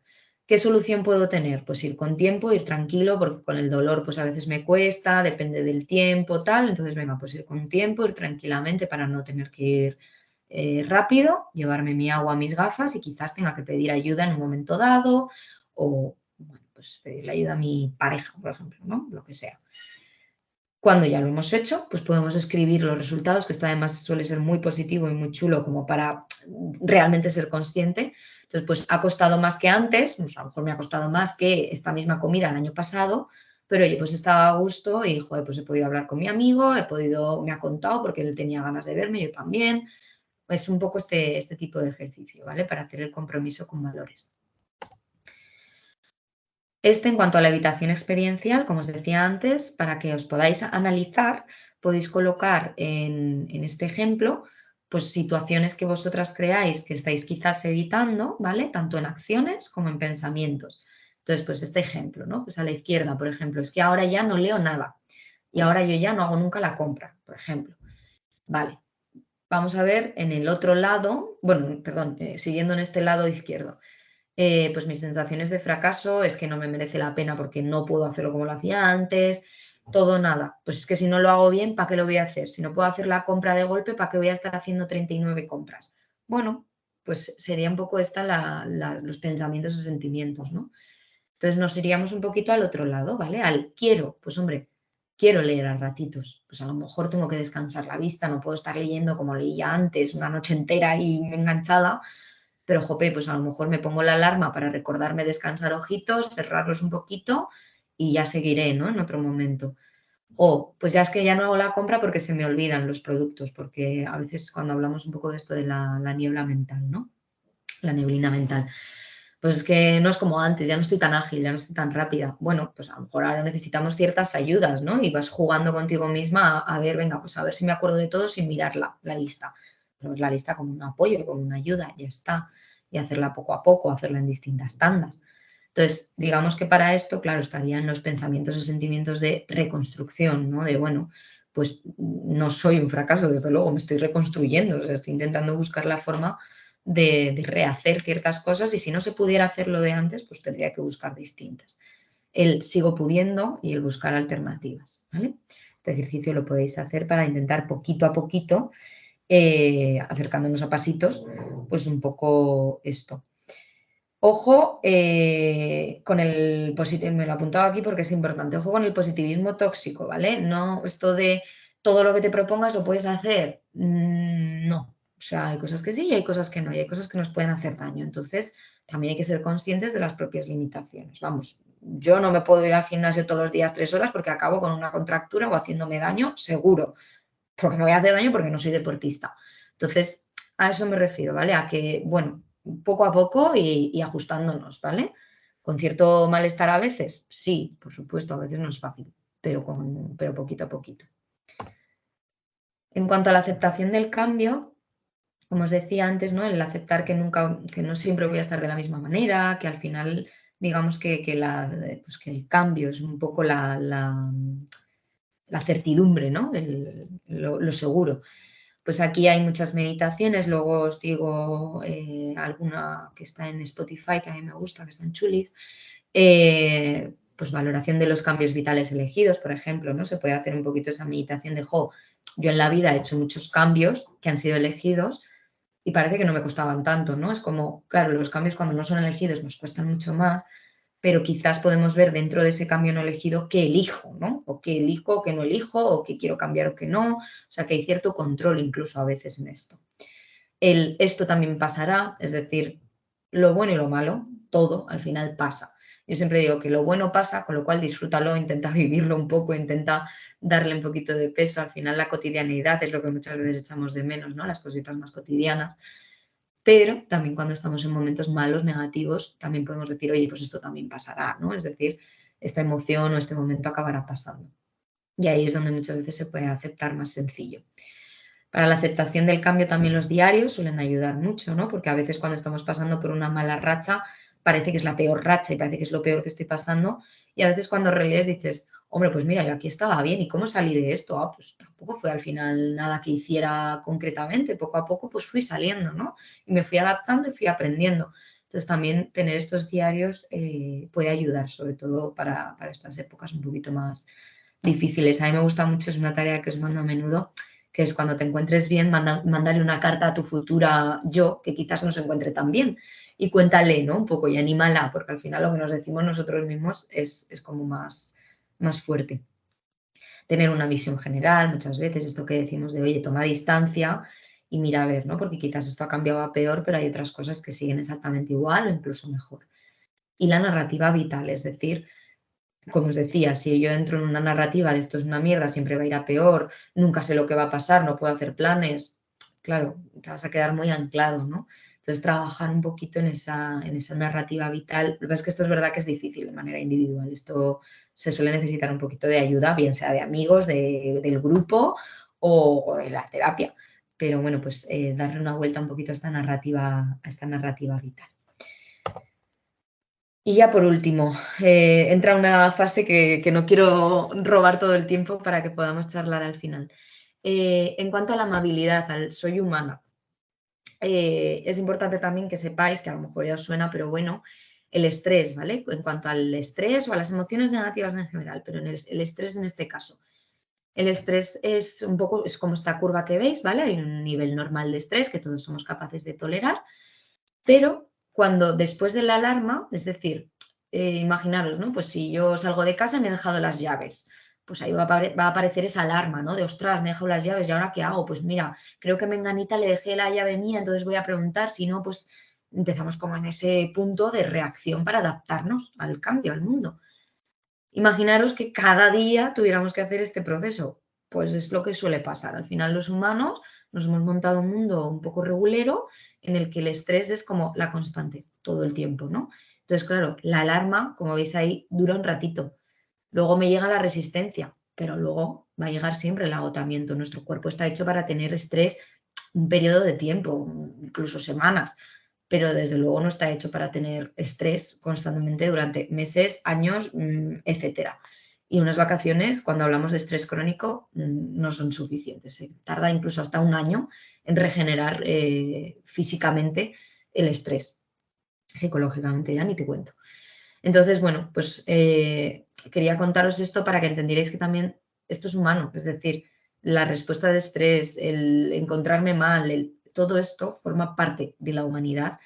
¿Qué solución puedo tener? Pues ir con tiempo, ir tranquilo, porque con el dolor pues a veces me cuesta, depende del tiempo, tal. Entonces, venga, pues ir con tiempo, ir tranquilamente para no tener que ir rápido, llevarme mi agua, mis gafas y quizás tenga que pedir ayuda en un momento dado o, bueno, pues pedirle ayuda a mi pareja, por ejemplo, ¿no? Lo que sea. Cuando ya lo hemos hecho, pues podemos escribir los resultados, que esto además suele ser muy positivo y muy chulo como para realmente ser consciente. Entonces, pues ha costado más que antes, pues a lo mejor me ha costado más que esta misma comida el año pasado, pero oye, pues estaba a gusto y, joder, pues he podido hablar con mi amigo, me ha contado porque él tenía ganas de verme, yo también. Es un poco este tipo de ejercicio, ¿vale? Para hacer el compromiso con valores. En cuanto a la evitación experiencial, como os decía antes, para que os podáis analizar, podéis colocar en este ejemplo pues situaciones que vosotras creáis que estáis quizás evitando, ¿vale? Tanto en acciones como en pensamientos. Entonces, pues este ejemplo, ¿no? Pues a la izquierda, por ejemplo, es que ahora ya no leo nada y ahora yo ya no hago nunca la compra, por ejemplo. Vale, vamos a ver en el otro lado, bueno, perdón, siguiendo en este lado izquierdo. Pues mis sensaciones de fracaso es que no me merece la pena porque no puedo hacerlo como lo hacía antes, todo nada. Pues es que si no lo hago bien, ¿para qué lo voy a hacer? Si no puedo hacer la compra de golpe, ¿para qué voy a estar haciendo 39 compras? Bueno, pues sería un poco los pensamientos o sentimientos, ¿no? Entonces nos iríamos un poquito al otro lado, ¿vale? Al quiero, pues hombre, quiero leer a ratitos. Pues a lo mejor tengo que descansar la vista, no puedo estar leyendo como leía antes, una noche entera y enganchada. Pero, jope, pues a lo mejor me pongo la alarma para recordarme descansar ojitos, cerrarlos un poquito y ya seguiré, ¿no? En otro momento. O, pues ya es que ya no hago la compra porque se me olvidan los productos, porque a veces cuando hablamos un poco de esto de la niebla mental, ¿no? La neblina mental. Pues es que no es como antes, ya no estoy tan ágil, ya no estoy tan rápida. Bueno, pues a lo mejor ahora necesitamos ciertas ayudas, ¿no? Y vas jugando contigo misma a ver, venga, pues a ver si me acuerdo de todo sin mirar la lista. Pero es la lista como un apoyo, como una ayuda, ya está. Y hacerla poco a poco, hacerla en distintas tandas. Entonces, digamos que para esto, claro, estarían los pensamientos o sentimientos de reconstrucción, ¿no? De, bueno, pues no soy un fracaso, desde luego, me estoy reconstruyendo, o sea, estoy intentando buscar la forma de rehacer ciertas cosas y si no se pudiera hacer lo de antes, pues tendría que buscar distintas. El sigo pudiendo y el buscar alternativas, ¿vale? Este ejercicio lo podéis hacer para intentar poquito a poquito, acercándonos a pasitos, pues un poco esto. Ojo con el positivismo, me lo he apuntado aquí porque es importante, ojo con el positivismo tóxico, ¿vale? No esto de todo lo que te propongas lo puedes hacer, no. O sea, hay cosas que sí y hay cosas que no, y hay cosas que nos pueden hacer daño. Entonces, también hay que ser conscientes de las propias limitaciones. Vamos, yo no me puedo ir al gimnasio todos los días 3 horas porque acabo con una contractura o haciéndome daño, seguro, porque me voy a hacer daño porque no soy deportista. Entonces, a eso me refiero, ¿vale? A que, bueno, poco a poco y ajustándonos, ¿vale? Con cierto malestar a veces, sí, por supuesto, a veces no es fácil, pero poquito a poquito. En cuanto a la aceptación del cambio, como os decía antes, ¿no? El aceptar que nunca, que no siempre voy a estar de la misma manera, que al final, digamos pues que el cambio es un poco la certidumbre, ¿no? Lo seguro. Pues aquí hay muchas meditaciones, luego os digo alguna que está en Spotify, que a mí me gusta, que está en Chulis, pues valoración de los cambios vitales elegidos, por ejemplo, ¿no? Se puede hacer un poquito esa meditación de, yo en la vida he hecho muchos cambios que han sido elegidos y parece que no me costaban tanto, ¿no? Es como, claro, los cambios cuando no son elegidos nos cuestan mucho más, pero quizás podemos ver dentro de ese cambio no elegido qué elijo, ¿no? O qué elijo, o qué no elijo, o qué quiero cambiar o qué no. O sea, que hay cierto control incluso a veces en esto. Esto también pasará, es decir, lo bueno y lo malo, todo al final pasa. Yo siempre digo que lo bueno pasa, con lo cual disfrútalo, intenta vivirlo un poco, intenta darle un poquito de peso. Al final la cotidianidad es lo que muchas veces echamos de menos, ¿no? Las cositas más cotidianas. Pero también cuando estamos en momentos malos, negativos, también podemos decir, oye, pues esto también pasará, ¿no? Es decir, esta emoción o este momento acabará pasando. Y ahí es donde muchas veces se puede aceptar más sencillo. Para la aceptación del cambio también los diarios suelen ayudar mucho, ¿no? Porque a veces cuando estamos pasando por una mala racha parece que es la peor racha y parece que es lo peor que estoy pasando y a veces cuando relees dices, hombre, pues mira, yo aquí estaba bien y ¿cómo salí de esto? Ah, pues tampoco fue al final nada que hiciera concretamente, poco a poco pues fui saliendo, ¿no? Y me fui adaptando y fui aprendiendo. Entonces también tener estos diarios puede ayudar, sobre todo para estas épocas un poquito más difíciles. A mí me gusta mucho, es una tarea que os mando a menudo, que es cuando te encuentres bien, mándale una carta a tu futura yo, que quizás no se encuentre tan bien, y cuéntale, ¿no? Un poco y anímala, porque al final lo que nos decimos nosotros mismos es como más fuerte. Tener una visión general, muchas veces, esto que decimos de, oye, toma distancia y mira a ver, ¿no? Porque quizás esto ha cambiado a peor, pero hay otras cosas que siguen exactamente igual o incluso mejor. Y la narrativa vital, es decir, como os decía, si yo entro en una narrativa de esto es una mierda, siempre va a ir a peor, nunca sé lo que va a pasar, no puedo hacer planes, claro, te vas a quedar muy anclado, ¿no? Entonces, trabajar un poquito en esa narrativa vital. Lo que pasa es que esto es verdad que es difícil de manera individual. Esto se suele necesitar un poquito de ayuda, bien sea de amigos, del grupo o de la terapia. Pero bueno, pues darle una vuelta un poquito a esta narrativa vital. Y ya por último, entra una fase que no quiero robar todo el tiempo para que podamos charlar al final. En cuanto a la amabilidad, al soy humana, es importante también que sepáis, que a lo mejor ya os suena, pero bueno, el estrés, ¿vale? En cuanto al estrés o a las emociones negativas en general, pero el estrés en este caso. El estrés es un poco, es como esta curva que veis, ¿vale? Hay un nivel normal de estrés que todos somos capaces de tolerar, pero cuando después de la alarma, es decir, imaginaros, ¿no? Pues si yo salgo de casa y me he dejado las llaves, pues ahí va a aparecer esa alarma, ¿no? De ostras, me he dejado las llaves y ahora ¿qué hago? Pues mira, creo que Menganita le dejé la llave mía, entonces voy a preguntar, si no, pues empezamos como en ese punto de reacción para adaptarnos al cambio, al mundo. Imaginaros que cada día tuviéramos que hacer este proceso, pues es lo que suele pasar. Al final los humanos nos hemos montado un mundo un poco regulero en el que el estrés es como la constante. todo el tiempo, ¿no? Entonces, claro, la alarma, como veis ahí, dura un ratito. Luego me llega la resistencia, pero luego va a llegar siempre el agotamiento. Nuestro cuerpo está hecho para tener estrés un periodo de tiempo, incluso semanas, pero desde luego no está hecho para tener estrés constantemente durante meses, años, etcétera. Y unas vacaciones, cuando hablamos de estrés crónico, no son suficientes. Se tarda incluso hasta un año en regenerar físicamente el estrés. Psicológicamente ya ni te cuento. Entonces, bueno, pues quería contaros esto para que entendierais que también esto es humano, es decir, la respuesta de estrés, el encontrarme mal, todo esto forma parte de la humanidad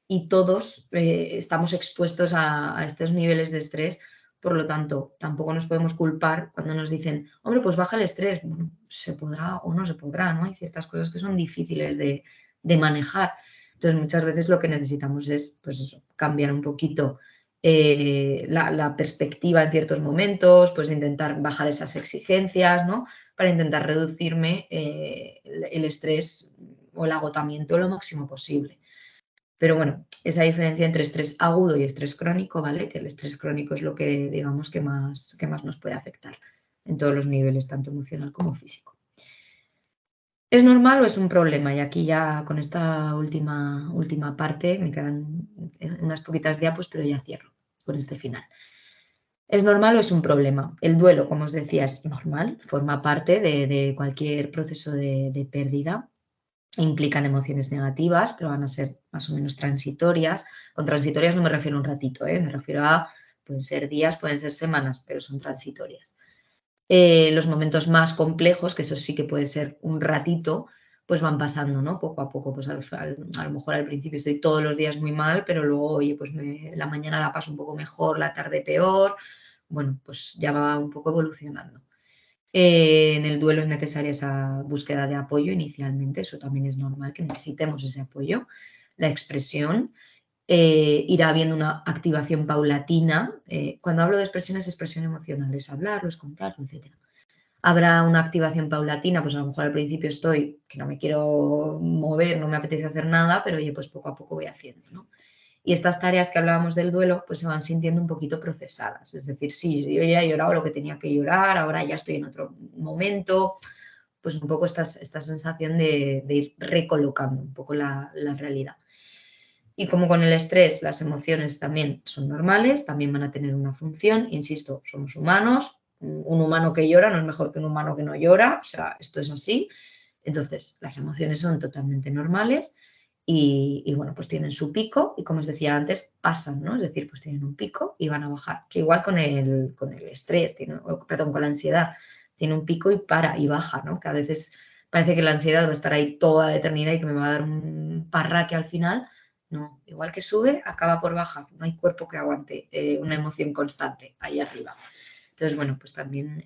y todos estamos expuestos a estos niveles de estrés, por lo tanto, tampoco nos podemos culpar cuando nos dicen, hombre, pues baja el estrés. Bueno, se podrá o no se podrá, ¿no? Hay ciertas cosas que son difíciles de manejar. Entonces, muchas veces lo que necesitamos es, pues eso, cambiar un poquito la perspectiva en ciertos momentos, pues intentar bajar esas exigencias, ¿no? Para intentar reducirme el estrés o el agotamiento lo máximo posible. Pero bueno, esa diferencia entre estrés agudo y estrés crónico, ¿vale? Que el estrés crónico es lo que digamos que más nos puede afectar en todos los niveles, tanto emocional como físico. ¿Es normal o es un problema? Y aquí ya con esta última parte me quedan unas poquitas diapos, pero ya cierro con este final. ¿Es normal o es un problema? El duelo, como os decía, es normal, forma parte de cualquier proceso de pérdida. Implican emociones negativas, pero van a ser más o menos transitorias. Con transitorias no me refiero a un ratito, me refiero a, pueden ser días, pueden ser semanas, pero son transitorias. Los momentos más complejos, que eso sí que puede ser un ratito, pues van pasando, ¿no? Poco a poco, pues a lo mejor al principio estoy todos los días muy mal, pero luego, oye, pues la mañana la paso un poco mejor, la tarde peor, bueno, pues ya va un poco evolucionando. En el duelo es necesaria esa búsqueda de apoyo inicialmente, eso también es normal que necesitemos ese apoyo. La expresión, irá habiendo una activación paulatina. Cuando hablo de expresión es expresión emocional, es hablarlo, es contarlo, etc. Habrá una activación paulatina, pues a lo mejor al principio estoy que no me quiero mover, no me apetece hacer nada, pero oye, pues poco a poco voy haciendo, ¿no? Y estas tareas que hablábamos del duelo, pues se van sintiendo un poquito procesadas. Es decir, sí, yo ya he llorado lo que tenía que llorar, ahora ya estoy en otro momento. Pues un poco esta sensación de ir recolocando un poco la realidad. Y como con el estrés, las emociones también son normales, también van a tener una función. Insisto, somos humanos. Un humano que llora no es mejor que un humano que no llora. O sea, esto es así. Entonces, las emociones son totalmente normales. Y bueno, pues tienen su pico y como os decía antes, pasan, ¿no? Es decir, pues tienen un pico y van a bajar. Que igual con el estrés, perdón, con la ansiedad, tiene un pico y para y baja, ¿no? Que a veces parece que la ansiedad va a estar ahí toda la eternidad y que me va a dar un parraque al final. No, igual que sube, acaba por bajar. No hay cuerpo que aguante una emoción constante ahí arriba. Entonces, bueno, pues también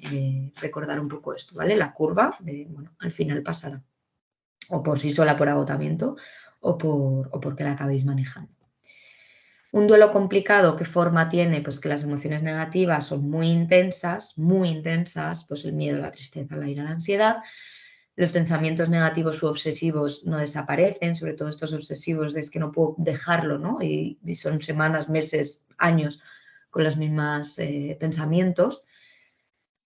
recordar un poco esto, ¿vale? La curva, bueno, al final pasará. O por sí sola por agotamiento o porque la acabéis manejando. Un duelo complicado, ¿qué forma tiene? Pues que las emociones negativas son muy intensas, pues el miedo, la tristeza, la ira, la ansiedad. Los pensamientos negativos u obsesivos no desaparecen, sobre todo estos obsesivos de es que no puedo dejarlo, ¿no? Y son semanas, meses, años con los mismos pensamientos.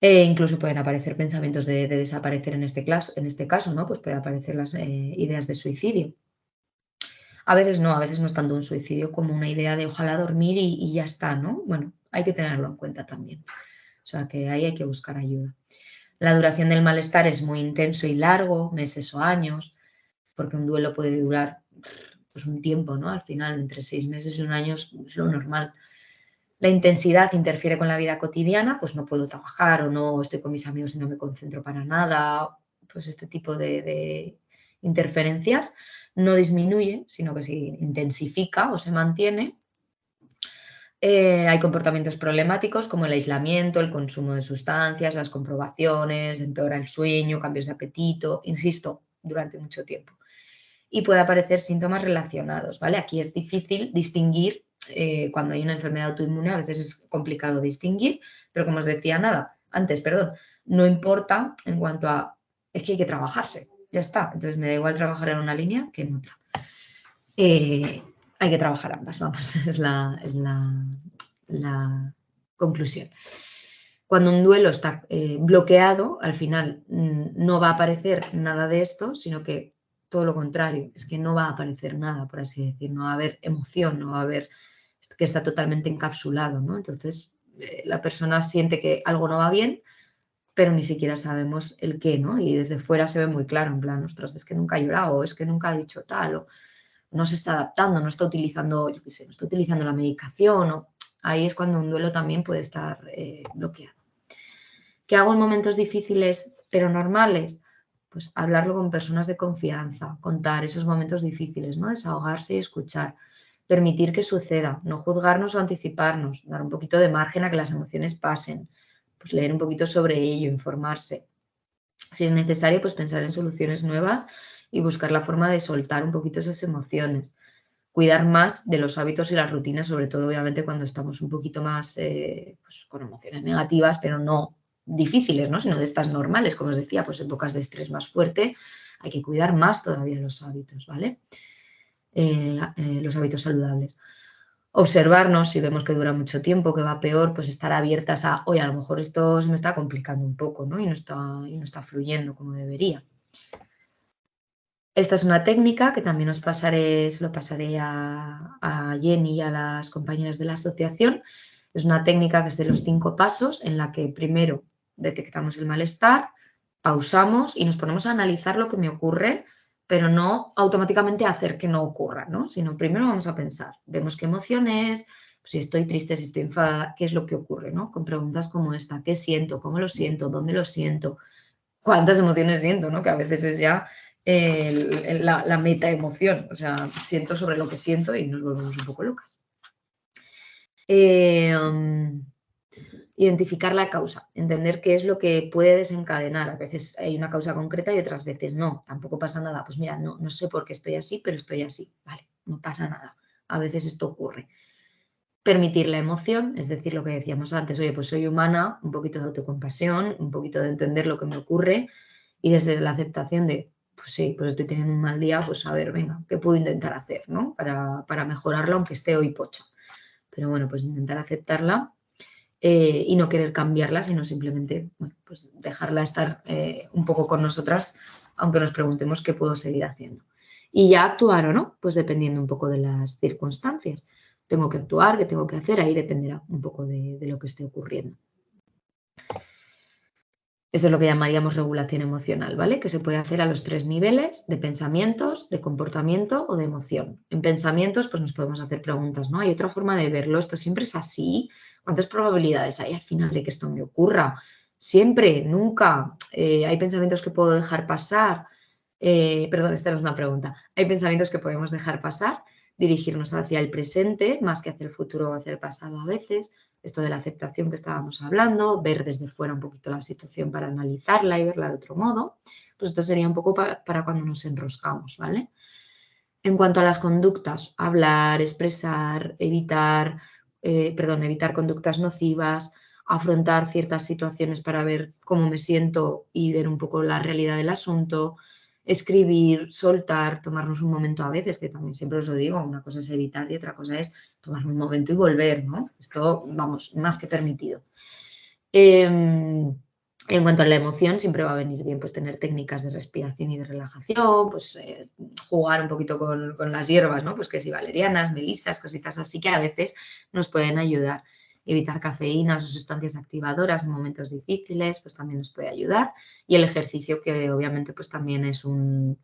Incluso pueden aparecer pensamientos de desaparecer en este caso, ¿no? Pues pueden aparecer las ideas de suicidio. A veces no es tanto un suicidio como una idea de ojalá dormir y ya está, ¿no? Bueno, hay que tenerlo en cuenta también. O sea que ahí hay que buscar ayuda. La duración del malestar es muy intenso y largo, meses o años, porque un duelo puede durar pues un tiempo, ¿no? Al final, entre 6 meses y un año es lo normal. La intensidad interfiere con la vida cotidiana, pues no puedo trabajar o no estoy con mis amigos y no me concentro para nada, pues este tipo de interferencias no disminuye, sino que se intensifica o se mantiene. Hay comportamientos problemáticos como el aislamiento, el consumo de sustancias, las comprobaciones, empeora el sueño, cambios de apetito, insisto, durante mucho tiempo. Y puede aparecer síntomas relacionados, ¿vale? Aquí es difícil distinguir cuando hay una enfermedad autoinmune, a veces es complicado distinguir, pero como os decía, no importa en cuanto a, es que hay que trabajarse, ya está. Entonces me da igual trabajar en una línea que en otra. hay que trabajar ambas, vamos, es la conclusión. Cuando un duelo está bloqueado, al final no va a aparecer nada de esto, sino que todo lo contrario, es que no va a aparecer nada, por así decir, no va a haber emoción, no va a haber, que está totalmente encapsulado, ¿no? Entonces, la persona siente que algo no va bien, pero ni siquiera sabemos el qué, ¿no? Y desde fuera se ve muy claro, en plan, ostras, es que nunca ha llorado, o es que nunca ha dicho tal, o no se está adaptando, no está utilizando, yo qué sé, no está utilizando la medicación, o ahí es cuando un duelo también puede estar bloqueado. ¿Qué hago en momentos difíciles pero normales? Pues hablarlo con personas de confianza, contar esos momentos difíciles, ¿no? Desahogarse y escuchar, permitir que suceda, no juzgarnos o anticiparnos, dar un poquito de margen a que las emociones pasen, pues leer un poquito sobre ello, informarse. Si es necesario, pues pensar en soluciones nuevas y buscar la forma de soltar un poquito esas emociones. Cuidar más de los hábitos y las rutinas, sobre todo obviamente cuando estamos un poquito más pues, con emociones negativas, pero no difíciles, ¿no? Sino de estas normales, como os decía, pues épocas de estrés más fuerte, hay que cuidar más todavía los hábitos, ¿vale? Los hábitos saludables. Observarnos, si vemos que dura mucho tiempo, que va peor, pues estar abiertas a, oye, a lo mejor esto se me está complicando un poco, ¿no? Y no está fluyendo como debería. Esta es una técnica que también se lo pasaré a Jenny y a las compañeras de la asociación. Es una técnica que es de los 5 pasos, en la que primero detectamos el malestar, pausamos y nos ponemos a analizar lo que me ocurre, pero no automáticamente a hacer que no ocurra, ¿no? Sino primero vamos a pensar, vemos qué emociones, si estoy triste, si estoy enfadada, qué es lo que ocurre, ¿no? Con preguntas como esta, ¿qué siento? ¿Cómo lo siento? ¿Dónde lo siento? ¿Cuántas emociones siento, no? Que a veces es ya la meta emoción, o sea, siento sobre lo que siento y nos volvemos un poco locas. Identificar la causa, entender qué es lo que puede desencadenar. A veces hay una causa concreta y otras veces no, tampoco pasa nada. Pues mira, no sé por qué estoy así, pero estoy así, vale, no pasa nada. A veces esto ocurre. Permitir la emoción, es decir, lo que decíamos antes, oye, pues soy humana, un poquito de autocompasión, un poquito de entender lo que me ocurre y desde la aceptación de, pues sí, pues estoy teniendo un mal día, pues a ver, venga, ¿qué puedo intentar hacer, ¿no? Para mejorarlo, aunque esté hoy pocha. Pero bueno, pues intentar aceptarla y no querer cambiarla, sino simplemente, bueno, pues dejarla estar un poco con nosotras, aunque nos preguntemos qué puedo seguir haciendo. Y ya actuar o no, pues dependiendo un poco de las circunstancias. Tengo que actuar, qué tengo que hacer, ahí dependerá un poco de lo que esté ocurriendo. Esto es lo que llamaríamos regulación emocional, ¿vale? Que se puede hacer a los 3 niveles de pensamientos, de comportamiento o de emoción. En pensamientos, pues nos podemos hacer preguntas, ¿no? Hay otra forma de verlo, esto siempre es así. ¿Cuántas probabilidades hay al final de que esto me ocurra? Siempre, nunca. Hay pensamientos que puedo dejar pasar. Perdón, esta no es una pregunta. Hay pensamientos que podemos dejar pasar, dirigirnos hacia el presente más que hacia el futuro o hacia el pasado a veces. Esto de la aceptación que estábamos hablando, ver desde fuera un poquito la situación para analizarla y verla de otro modo, pues esto sería un poco para cuando nos enroscamos, ¿vale? En cuanto a las conductas, hablar, expresar, evitar conductas nocivas, afrontar ciertas situaciones para ver cómo me siento y ver un poco la realidad del asunto, escribir, soltar, tomarnos un momento a veces, que también siempre os lo digo, una cosa es evitar y otra cosa es tomar un momento y volver, ¿no? Esto, vamos, más que permitido. En cuanto a la emoción, siempre va a venir bien pues tener técnicas de respiración y de relajación, pues jugar un poquito con las hierbas, ¿no? Pues que si valerianas, melisas, cositas así que a veces nos pueden ayudar. Evitar cafeínas o sustancias activadoras en momentos difíciles, pues también nos puede ayudar. Y el ejercicio, que obviamente pues también es un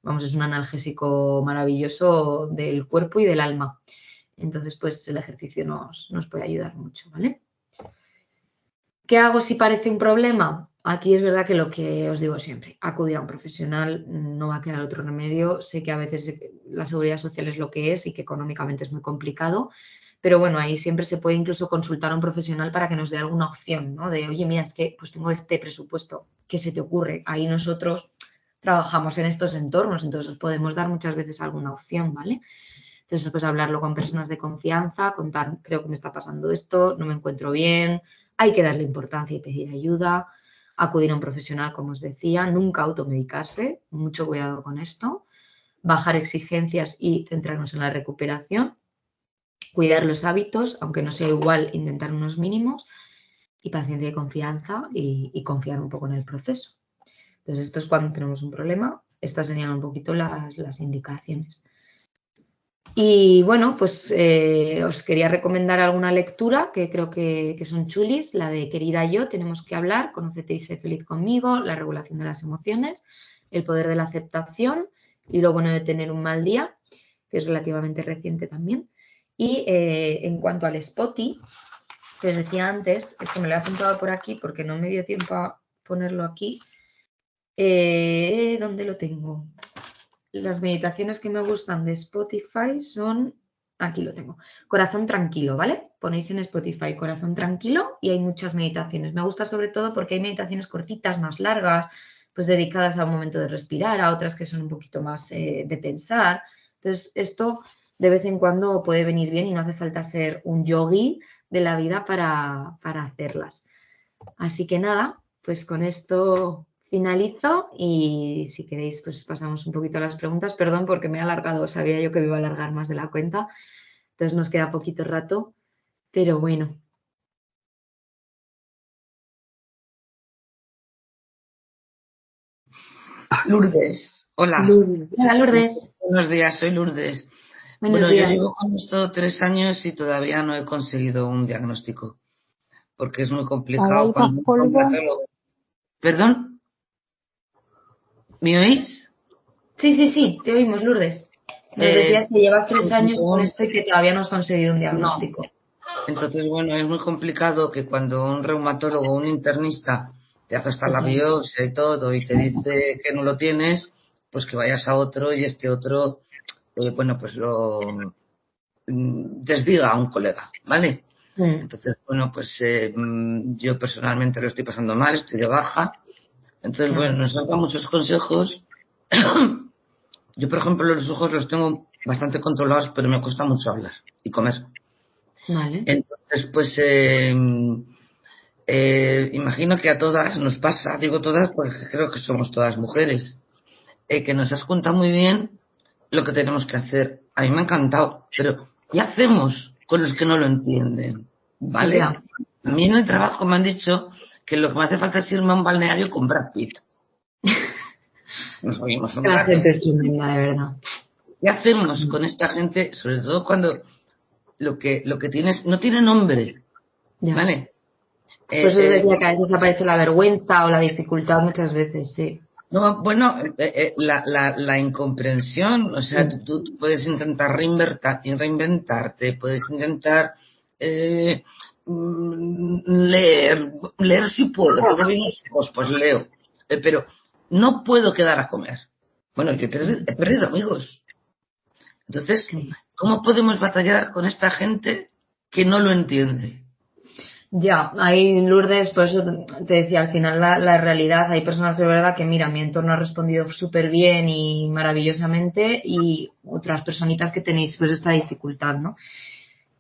analgésico maravilloso del cuerpo y del alma. Entonces, pues el ejercicio nos puede ayudar mucho, ¿vale? ¿Qué hago si parece un problema? Aquí es verdad que lo que os digo siempre, acudir a un profesional, no va a quedar otro remedio. Sé que a veces la seguridad social es lo que es y que económicamente es muy complicado, pero bueno, ahí siempre se puede incluso consultar a un profesional para que nos dé alguna opción, ¿no? De, oye, mira, es que pues tengo este presupuesto, ¿qué se te ocurre? Ahí nosotros trabajamos en estos entornos, entonces os podemos dar muchas veces alguna opción, ¿vale? Entonces, pues hablarlo con personas de confianza, contar, creo que me está pasando esto, no me encuentro bien, hay que darle importancia y pedir ayuda, acudir a un profesional, como os decía, nunca automedicarse, mucho cuidado con esto, bajar exigencias y centrarnos en la recuperación, cuidar los hábitos, aunque no sea igual, intentar unos mínimos, y paciencia y confianza y confiar un poco en el proceso. Entonces, esto es cuando tenemos un problema. Estas serían un poquito las indicaciones. Y bueno, pues os quería recomendar alguna lectura que creo que son chulis, la de Querida yo, tenemos que hablar, conócete y sé feliz conmigo, la regulación de las emociones, el poder de la aceptación y lo bueno de tener un mal día, que es relativamente reciente también. Y en cuanto al Spotify, que os decía antes, es que me lo he apuntado por aquí porque no me dio tiempo a ponerlo aquí. ¿Dónde lo tengo? Las meditaciones que me gustan de Spotify son, aquí lo tengo, Corazón Tranquilo, ¿vale? Ponéis en Spotify Corazón Tranquilo y hay muchas meditaciones. Me gusta sobre todo porque hay meditaciones cortitas, más largas, pues dedicadas a un momento de respirar, a otras que son un poquito más de pensar. Entonces, esto de vez en cuando puede venir bien y no hace falta ser un yogui de la vida para hacerlas. Así que nada, pues con esto finalizo y si queréis pues pasamos un poquito a las preguntas. Perdón porque me he alargado, sabía yo que me iba a alargar más de la cuenta, entonces nos queda poquito rato, pero bueno. Lourdes, hola. Lourdes. Hola, Lourdes. Buenos días, soy Lourdes. Buenos Bueno, yo días. llevo con esto 3 años y todavía no he conseguido un diagnóstico, porque es muy Ahora complicado hay más cuando un polvo. reumatólogo... ¿Perdón? ¿Me oís? Sí, te oímos, Lourdes. Nos decías que llevas 3 años con Un- esto y que todavía no has conseguido un No. diagnóstico. Entonces, bueno, es muy complicado que cuando un reumatólogo, un internista, te hace hasta la biopsia y todo y te dice que no lo tienes, pues que vayas a otro y este otro, bueno, pues lo desdiga a un colega, ¿vale? Entonces, bueno, pues yo personalmente lo estoy pasando mal, estoy de baja. Entonces, bueno, nos han dado muchos consejos. Yo, por ejemplo, los ojos los tengo bastante controlados, pero me cuesta mucho hablar y comer. Vale. Entonces, pues imagino que a todas nos pasa, digo todas porque creo que somos todas mujeres, que nos has contado muy bien lo que tenemos que hacer. A mí me ha encantado, pero ¿qué hacemos con los que no lo entienden? ¿Vale? Ya. A mí en el trabajo me han dicho que lo que me hace falta es irme a un balneario con Brad Pitt. Nos oímos un La rato. gente es tremenda, de verdad. ¿Qué hacemos con esta gente? Sobre todo cuando lo que tienes no tiene nombre. Ya. ¿Vale? Por eso os decía que a veces aparece la vergüenza o la dificultad muchas veces, sí. No, bueno, la incomprensión, o sea, tú puedes intentar reinventarte, puedes intentar leer si puedo, tengo bien los ojos, pues leo, pero no puedo quedar a comer. Bueno, yo he perdido amigos. Entonces, ¿cómo podemos batallar con esta gente que no lo entiende? Ya, ahí Lourdes, por eso te decía, al final la realidad, hay personas que es verdad que, mira, mi entorno ha respondido súper bien y maravillosamente y otras personitas que tenéis pues esta dificultad, ¿no?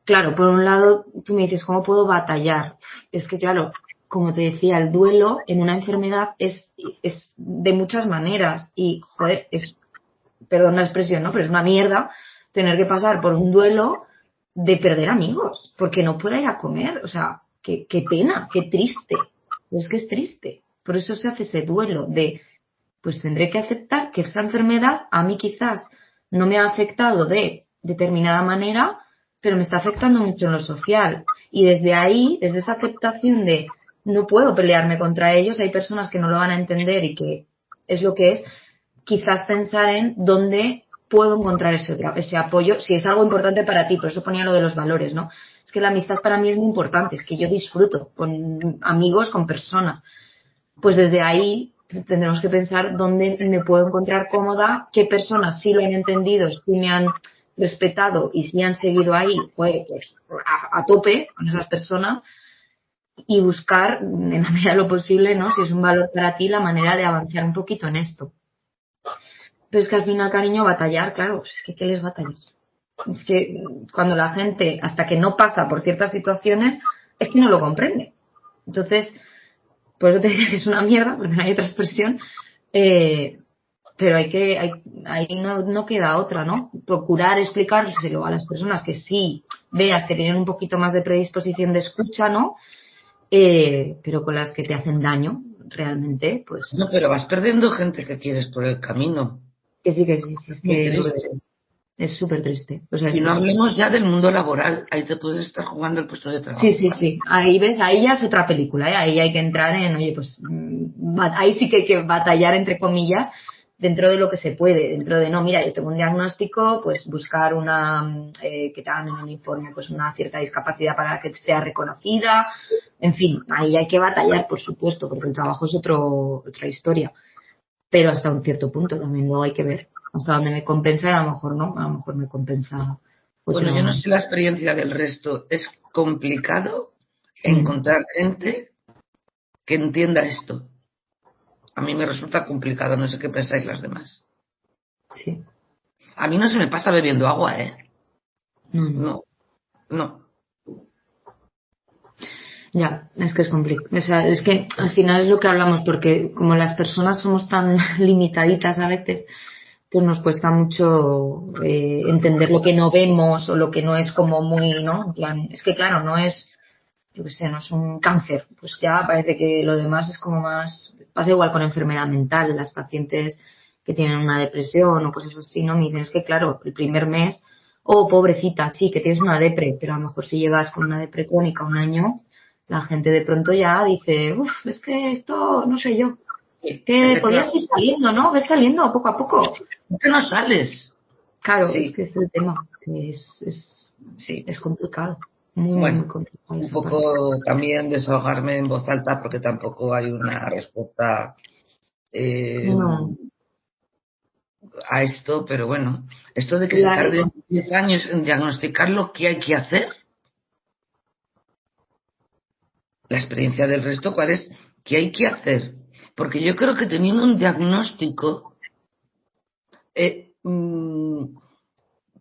Claro, por un lado, tú me dices, ¿cómo puedo batallar? Es que, claro, como te decía, el duelo en una enfermedad es de muchas maneras y, joder, perdón la expresión, ¿no? Pero es una mierda tener que pasar por un duelo de perder amigos, porque no pueda ir a comer, o sea, qué pena, qué triste. Es que es triste. Por eso se hace ese duelo de, pues tendré que aceptar que esa enfermedad a mí quizás no me ha afectado de determinada manera, pero me está afectando mucho en lo social. Y desde ahí, desde esa aceptación de no puedo pelearme contra ellos, hay personas que no lo van a entender y que es lo que es, quizás pensar en dónde puedo encontrar ese apoyo, si es algo importante para ti, por eso ponía lo de los valores, ¿no? Es que la amistad para mí es muy importante, es que yo disfruto con amigos, con personas. Pues desde ahí tendremos que pensar dónde me puedo encontrar cómoda, qué personas sí lo han entendido, sí me han respetado y sí han seguido ahí, pues a tope con esas personas y buscar, en la medida de lo posible, ¿no? Si es un valor para ti, la manera de avanzar un poquito en esto. Pero es que al final, cariño, batallar, claro, pues es que ¿qué les batallas? Es que cuando la gente, hasta que no pasa por ciertas situaciones, es que no lo comprende. Entonces, por eso te decía que es una mierda, porque no hay otra expresión, pero ahí no queda otra, ¿no? Procurar explicárselo a las personas que sí veas que tienen un poquito más de predisposición de escucha, ¿no? Pero con las que te hacen daño, realmente, pues... No, pero vas perdiendo gente que quieres por el camino. Que sí, es Muy que triste. es súper triste. O sea, Y no hablemos ya del mundo laboral. Ahí te puedes estar jugando el puesto de trabajo. Sí. Ahí ves, ahí ya es otra película, ¿eh? Ahí hay que entrar en, oye, pues ahí sí que hay que batallar, entre comillas, dentro de lo que se puede, dentro de, no, mira, yo tengo un diagnóstico, pues buscar que te hagan en el informe, pues una cierta discapacidad para que sea reconocida, en fin, ahí hay que batallar, por supuesto, porque el trabajo es otra historia, pero hasta un cierto punto también luego hay que ver hasta dónde me compensa y a lo mejor no, a lo mejor me compensa Bueno, yo no otra. sé la experiencia del resto. Es complicado encontrar gente que entienda esto. A mí me resulta complicado, no sé qué pensáis las demás. Sí. A mí no se me pasa bebiendo agua, ¿eh? No. No. Ya, es que es complicado. O sea, es que al final es lo que hablamos, porque como las personas somos tan limitaditas a veces, pues nos cuesta mucho entender lo que no vemos o lo que no es como muy, ¿no? En plan, es que claro, no es, yo qué sé, no es un cáncer. Pues ya parece que lo demás es como más, pasa igual con enfermedad mental. Las pacientes que tienen una depresión o cosas así, ¿no? Me dicen, es que claro, el primer mes, oh, pobrecita, sí, que tienes una depre, pero a lo mejor si llevas con una depre crónica un año, la gente de pronto ya dice, uff, es que esto, no sé yo, que podías ir saliendo, ¿no? Ves saliendo poco a poco. ¿Por qué no sales? Claro, Sí. es que es el tema, que Sí. es complicado, muy, Bueno, muy complicado un esa parte. poco también desahogarme en voz alta porque tampoco hay una respuesta No, a esto, pero bueno, esto de que se tarde 10 años en diagnosticar lo que hay que hacer, la experiencia del resto, ¿cuál es? ¿Qué hay que hacer? Porque yo creo que teniendo un diagnóstico,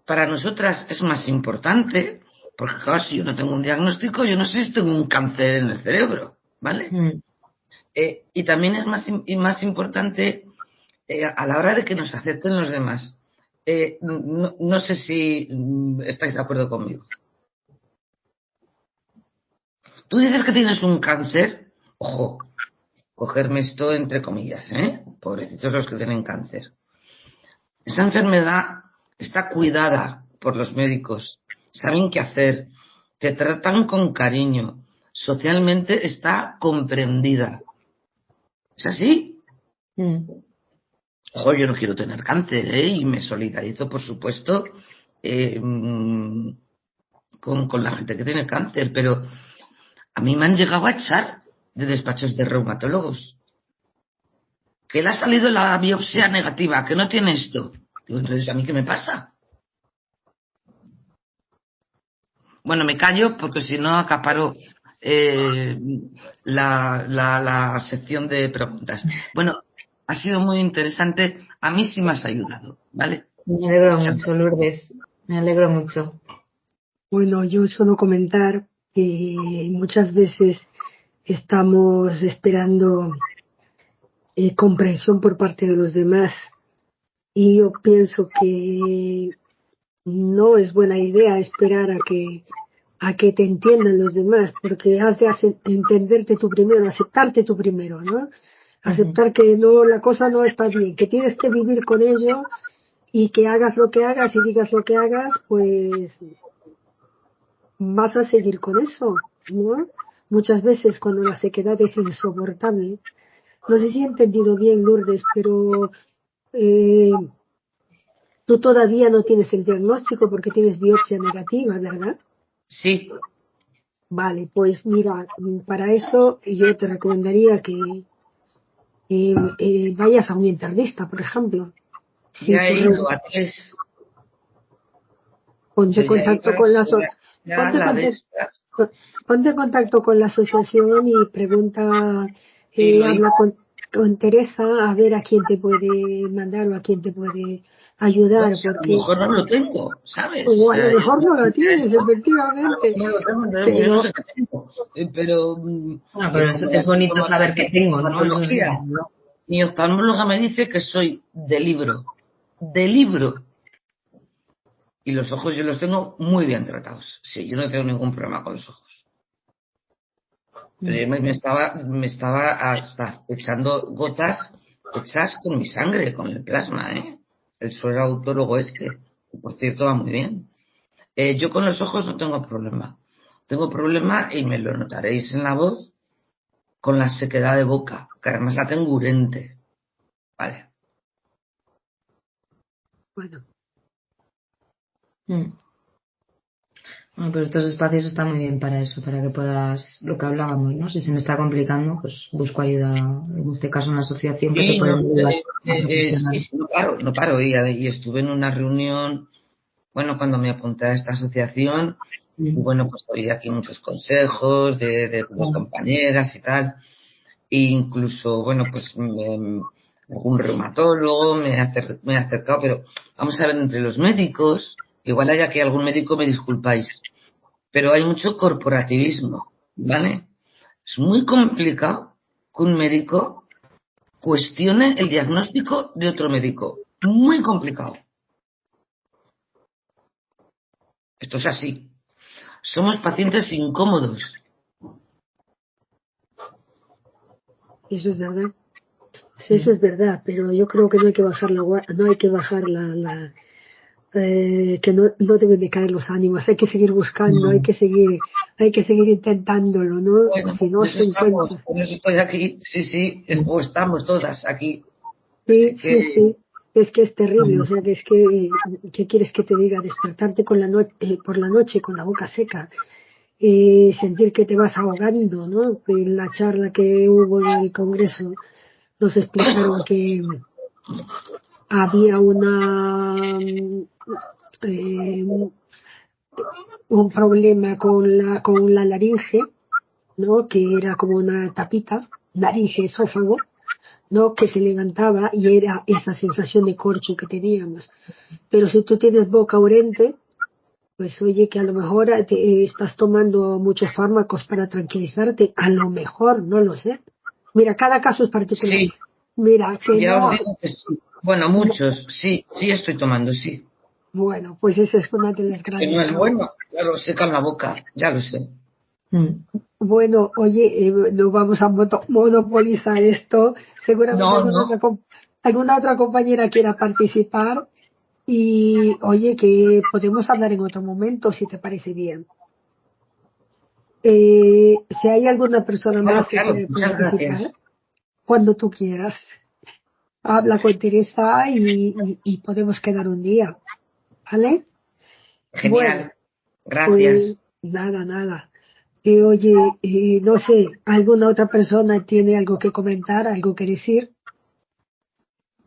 para nosotras es más importante, porque claro, si yo no tengo un diagnóstico, yo no sé si tengo un cáncer en el cerebro, ¿vale? Y también es más importante a la hora de que nos acepten los demás. No sé si estáis de acuerdo conmigo. Tú dices que tienes un cáncer, ojo, cogerme esto entre comillas, pobrecitos los que tienen cáncer. Esa enfermedad está cuidada por los médicos, saben qué hacer, te tratan con cariño, socialmente está comprendida. ¿Es así? Ojo, yo no quiero tener cáncer, y me solidarizo, por supuesto, con la gente que tiene cáncer, pero a mí me han llegado a echar de despachos de reumatólogos. Que le ha salido la biopsia negativa, que no tiene esto. Digo, entonces, ¿a mí qué me pasa? Bueno, me callo porque si no acaparo la sección de preguntas. Bueno, ha sido muy interesante. A mí sí me has ayudado, ¿vale? Me alegro mucho, Lourdes. Me alegro mucho. Bueno, yo suelo comentar que muchas veces estamos esperando comprensión por parte de los demás y yo pienso que no es buena idea esperar a que te entiendan los demás, porque has de entenderte tú primero, aceptarte tú primero, ¿no? Aceptar que no, la cosa no está bien, que tienes que vivir con ello y que hagas lo que hagas y digas lo que hagas, pues vas a seguir con eso, ¿no? Muchas veces cuando la sequedad es insoportable, no sé si he entendido bien, Lourdes, pero tú todavía no tienes el diagnóstico porque tienes biopsia negativa, ¿verdad? Sí. Vale, pues mira, para eso yo te recomendaría que vayas a un internista, por ejemplo. Si Ya he ido a 3. Ponte en contacto con ponte en contacto con la asociación y pregunta, habla con Teresa a ver a quién te puede mandar o a quién te puede ayudar, No, porque a lo mejor no lo tengo, ¿sabes? o a lo mejor no lo tienes, efectivamente. No lo tengo, entonces yo no sé qué tengo. Pero Bueno, pero es bonito saber que tengo, ¿no? Patología. Mi oftalmóloga me dice que soy de libro. De libro. Y los ojos yo los tengo muy bien tratados. Sí, yo no tengo ningún problema con los ojos. Pero yo me estaba hasta echando gotas hechas con mi sangre, con el plasma, ¿eh? El suero autólogo que por cierto va muy bien. Yo con los ojos no tengo problema. Tengo problema, y me lo notaréis en la voz, con la sequedad de boca, que además la tengo urente. Vale. Bueno, Bueno, pero estos espacios están muy bien para eso, para que puedas, lo que hablábamos, ¿no? Si se me está complicando, pues busco ayuda, en este caso una asociación que te Sí, puede no, ayudar a profesional. sí, no paro. Y estuve en una reunión, bueno, cuando me apunté a esta asociación, y bueno, pues oí aquí muchos consejos de compañeras y tal. E incluso, bueno, pues algún reumatólogo me ha acercado, pero vamos a ver, entre los médicos, igual hay aquí algún médico, me disculpáis, pero hay mucho corporativismo, ¿vale? Es muy complicado que un médico cuestione el diagnóstico de otro médico. Muy complicado. Esto es así. Somos pacientes incómodos. eso es verdad. Eso es verdad, pero yo creo que no hay que bajar no hay que bajar que no deben de caer los ánimos, hay que seguir buscando, hay que seguir intentándolo, ¿no? Bueno, Si no se encuentra. por eso estoy aquí. Sí, o estamos todas aquí. Así Sí, sí, que, sí. Es que es terrible, o sea, que es que, ¿qué quieres que te diga? Despertarte por la noche con la boca seca, sentir que te vas ahogando, ¿no? En la charla que hubo en el Congreso nos explicaron que había eh, un problema con la laringe, ¿no? Que era como una tapita, laringe, esófago, ¿no? Que se levantaba y era esa sensación de corcho que teníamos. Pero si tú tienes boca urente, pues oye, que a lo mejor estás tomando muchos fármacos para tranquilizarte, a lo mejor, no lo sé. Mira, cada caso es particular. sí, Mira, que ya os no, digo que sí. Bueno, muchos, sí estoy tomando, sí. bueno, pues esa es una de las Que no grandes es causas. bueno, claro, secan la boca, ya lo sé. Bueno, oye, no vamos a monopolizar esto. Seguramente No, alguna otra compañera quiera participar. Y oye, que podemos hablar en otro momento, si te parece bien. Si hay alguna persona más que claro, quiera muchas participar, gracias. cuando tú quieras, habla con Teresa y podemos quedar un día, ¿vale? Bueno, Genial, pues gracias. nada. Oye, no sé, ¿alguna otra persona tiene algo que comentar, algo que decir?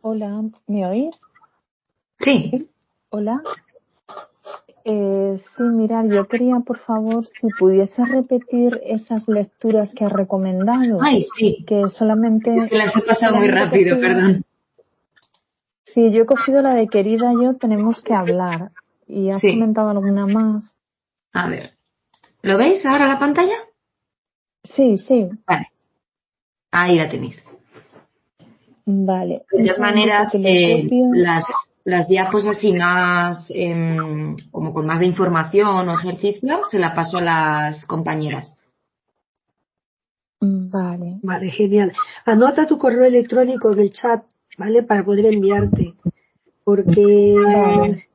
Hola, ¿me oís? Sí, Hola. Sí, mirar, yo quería, por favor, si pudiese repetir esas lecturas que has recomendado, ay, sí, que es que las he pasado muy solamente he rápido, cogido, perdón. sí, yo he cogido la de Querida yo, tenemos que hablar, y has Sí, comentado alguna más. a ver, ¿lo veis ahora la pantalla? Sí, Vale, ahí la tenéis. vale, De un todas segundito maneras, que lo copio. las diapos así más, como con más de información o ejercicio, se la paso a las compañeras. Vale, Vale, genial. Anota tu correo electrónico en el chat, ¿vale? Para poder enviarte, porque vale,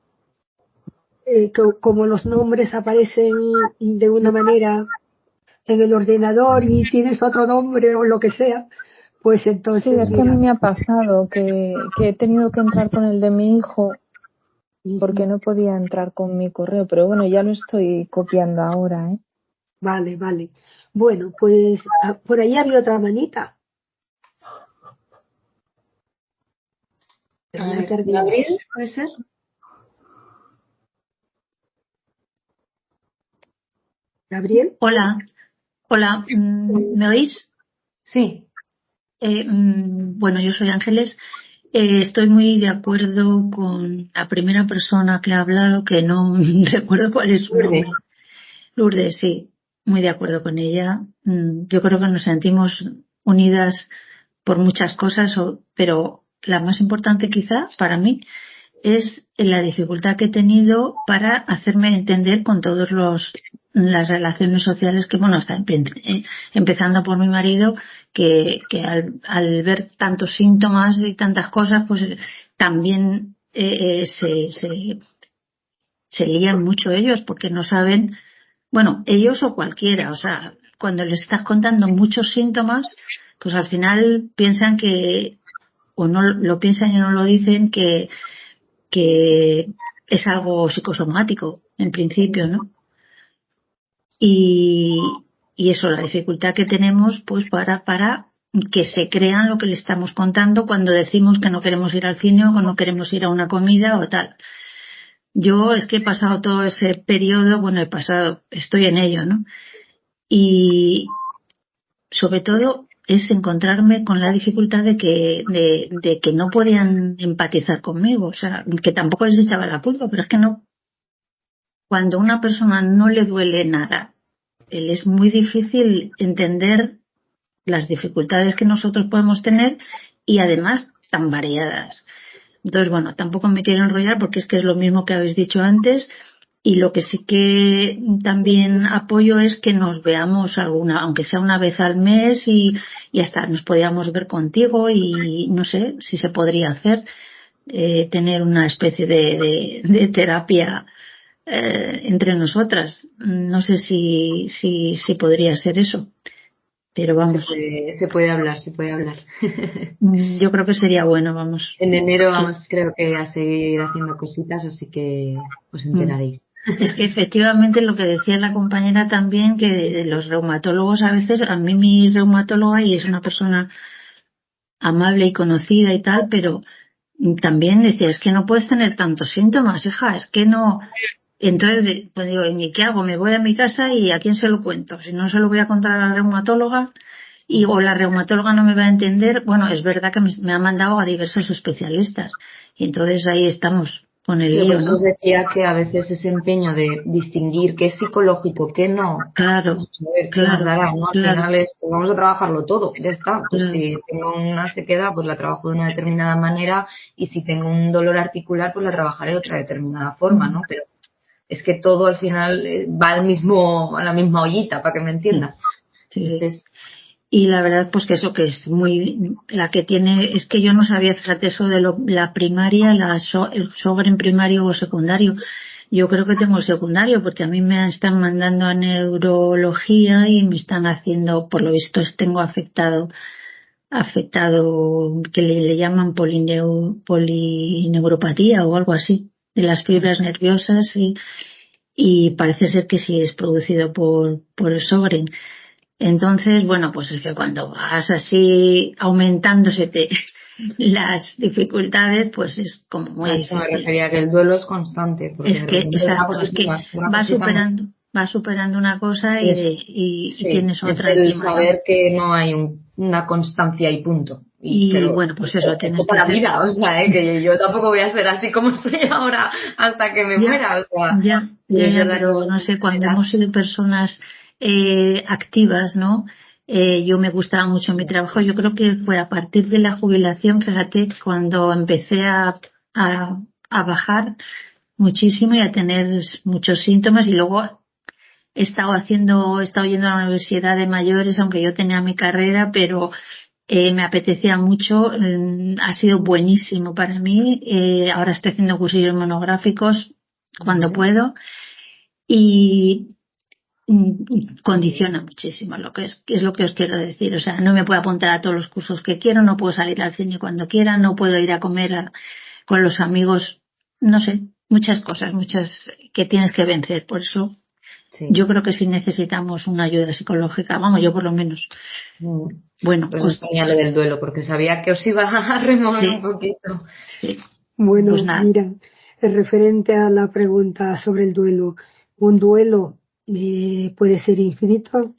como los nombres aparecen de una manera en el ordenador y tienes otro nombre o lo que sea, pues sí, entonces es que a mí mira, me ha pasado que he tenido que entrar con el de mi hijo porque no podía entrar con mi correo, pero bueno, ya lo estoy copiando ahora, ¿eh? vale. Bueno, pues por ahí había otra manita. Pero A ya me ver, perdí. Gabriel, ¿puede ser? ¿Gabriel? Hola, ¿me oís? Sí. Bueno, yo soy Ángeles. Estoy muy de acuerdo con la primera persona que ha hablado, que no recuerdo cuál es su Lourdes. nombre. Lourdes, sí, muy de acuerdo con ella. Yo creo que nos sentimos unidas por muchas cosas, pero la más importante quizá para mí es la dificultad que he tenido para hacerme entender con todos las relaciones sociales que, bueno, está empezando por mi marido, que al ver tantos síntomas y tantas cosas, pues también se lían mucho ellos porque no saben, bueno, ellos o cualquiera, o sea, cuando les estás contando muchos síntomas, pues al final piensan que, o no lo piensan y no lo dicen, que es algo psicosomático, en principio, ¿no? Y eso, la dificultad que tenemos, pues para que se crean lo que le estamos contando cuando decimos que no queremos ir al cine o no queremos ir a una comida o tal. Yo es que he pasado todo ese periodo, bueno, estoy en ello, ¿no? Y sobre todo es encontrarme con la dificultad de que no podían empatizar conmigo, o sea, que tampoco les echaba la culpa, pero es que no. Cuando a una persona no le duele nada, es muy difícil entender las dificultades que nosotros podemos tener y además tan variadas. Entonces, bueno, tampoco me quiero enrollar porque es que es lo mismo que habéis dicho antes. Y lo que sí que también apoyo es que nos veamos aunque sea una vez al mes y hasta nos podíamos ver contigo y no sé si se podría hacer, tener una especie de terapia entre nosotras. No sé si podría ser eso, pero vamos. Se puede hablar. Yo creo que sería bueno, vamos. En enero vamos, creo que a seguir haciendo cositas, así que os enteraréis. Es que efectivamente lo que decía la compañera también, que los reumatólogos a veces, a mí mi reumatóloga, y es una persona amable y conocida y tal, pero también decía, es que no puedes tener tantos síntomas, hija, es que no. Entonces, pues digo, ¿y qué hago? Me voy a mi casa y ¿a quién se lo cuento? Si no se lo voy a contar a la reumatóloga o la reumatóloga no me va a entender, bueno, es verdad que me ha mandado a diversos especialistas y entonces ahí estamos con el lío, ¿no? Os decía que a veces ese empeño de distinguir qué es psicológico, qué no, claro, pues a ver qué nos dará, ¿no? Al final pues vamos a trabajarlo todo, ya está. Pues si tengo una sequedad, pues la trabajo de una determinada manera y si tengo un dolor articular, pues la trabajaré de otra determinada forma, ¿no? Pero es que todo al final va a la misma ollita, para que me entiendas. Sí. Entonces, y la verdad, pues que eso que es la que tiene, es que yo no sabía, fíjate, eso de la primaria, el Sjögren primario o secundario. Yo creo que tengo secundario porque a mí me están mandando a neurología y me están haciendo, por lo visto, tengo afectado, que le llaman polineuropatía o algo así, de las fibras nerviosas y parece ser que sí es producido por el Sjögren. Entonces, bueno, pues es que cuando vas así aumentándose las dificultades, pues es como muy difícil. A eso me refería, que el duelo es constante. Porque es que, exacto, es que va superando una cosa y tienes otra. Es el saber que no hay una constancia y punto. Pero, bueno, pues eso tienes para la vida, o sea, que yo tampoco voy a ser así como soy ahora hasta que me muera, o sea. Ya, pero no sé, cuando hemos sido personas activas, ¿no? Yo me gustaba mucho mi trabajo. Yo creo que fue a partir de la jubilación, fíjate, cuando empecé a bajar muchísimo y a tener muchos síntomas y luego he estado yendo a la universidad de mayores, aunque yo tenía mi carrera, pero me apetecía mucho, ha sido buenísimo para mí. Ahora estoy haciendo cursillos monográficos cuando puedo y condiciona muchísimo lo que es lo que os quiero decir. O sea, no me puedo apuntar a todos los cursos que quiero, no puedo salir al cine cuando quiera, no puedo ir a comer con los amigos, no sé, muchas cosas, muchas que tienes que vencer. Por eso yo creo que sí necesitamos una ayuda psicológica, vamos, yo por lo menos. Bueno, pues os ponía lo del duelo porque sabía que os iba a remover un poquito. Sí. Bueno, pues nada. mira, referente a la pregunta sobre el duelo, ¿un duelo puede ser infinito?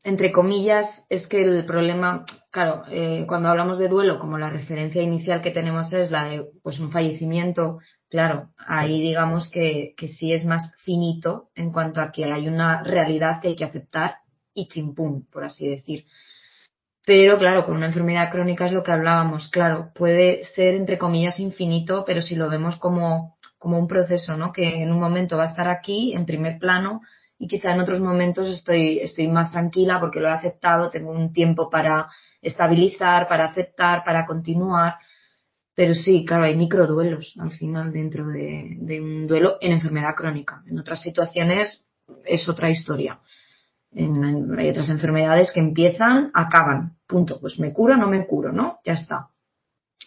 Entre comillas, es que el problema, claro, cuando hablamos de duelo, como la referencia inicial que tenemos es la de pues un fallecimiento, claro, ahí digamos que sí es más finito en cuanto a que hay una realidad que hay que aceptar y chimpún, por así decir. Pero claro, con una enfermedad crónica es lo que hablábamos, claro, puede ser entre comillas infinito, pero si lo vemos como un proceso, ¿no? Que en un momento va a estar aquí, en primer plano, y quizá en otros momentos estoy más tranquila porque lo he aceptado, tengo un tiempo para estabilizar, para aceptar, para continuar. Pero sí, claro, hay microduelos al final dentro de un duelo en enfermedad crónica. En otras situaciones es otra historia. Hay otras enfermedades que empiezan, acaban, punto. Pues me curo, no me curo, ¿no? Ya está.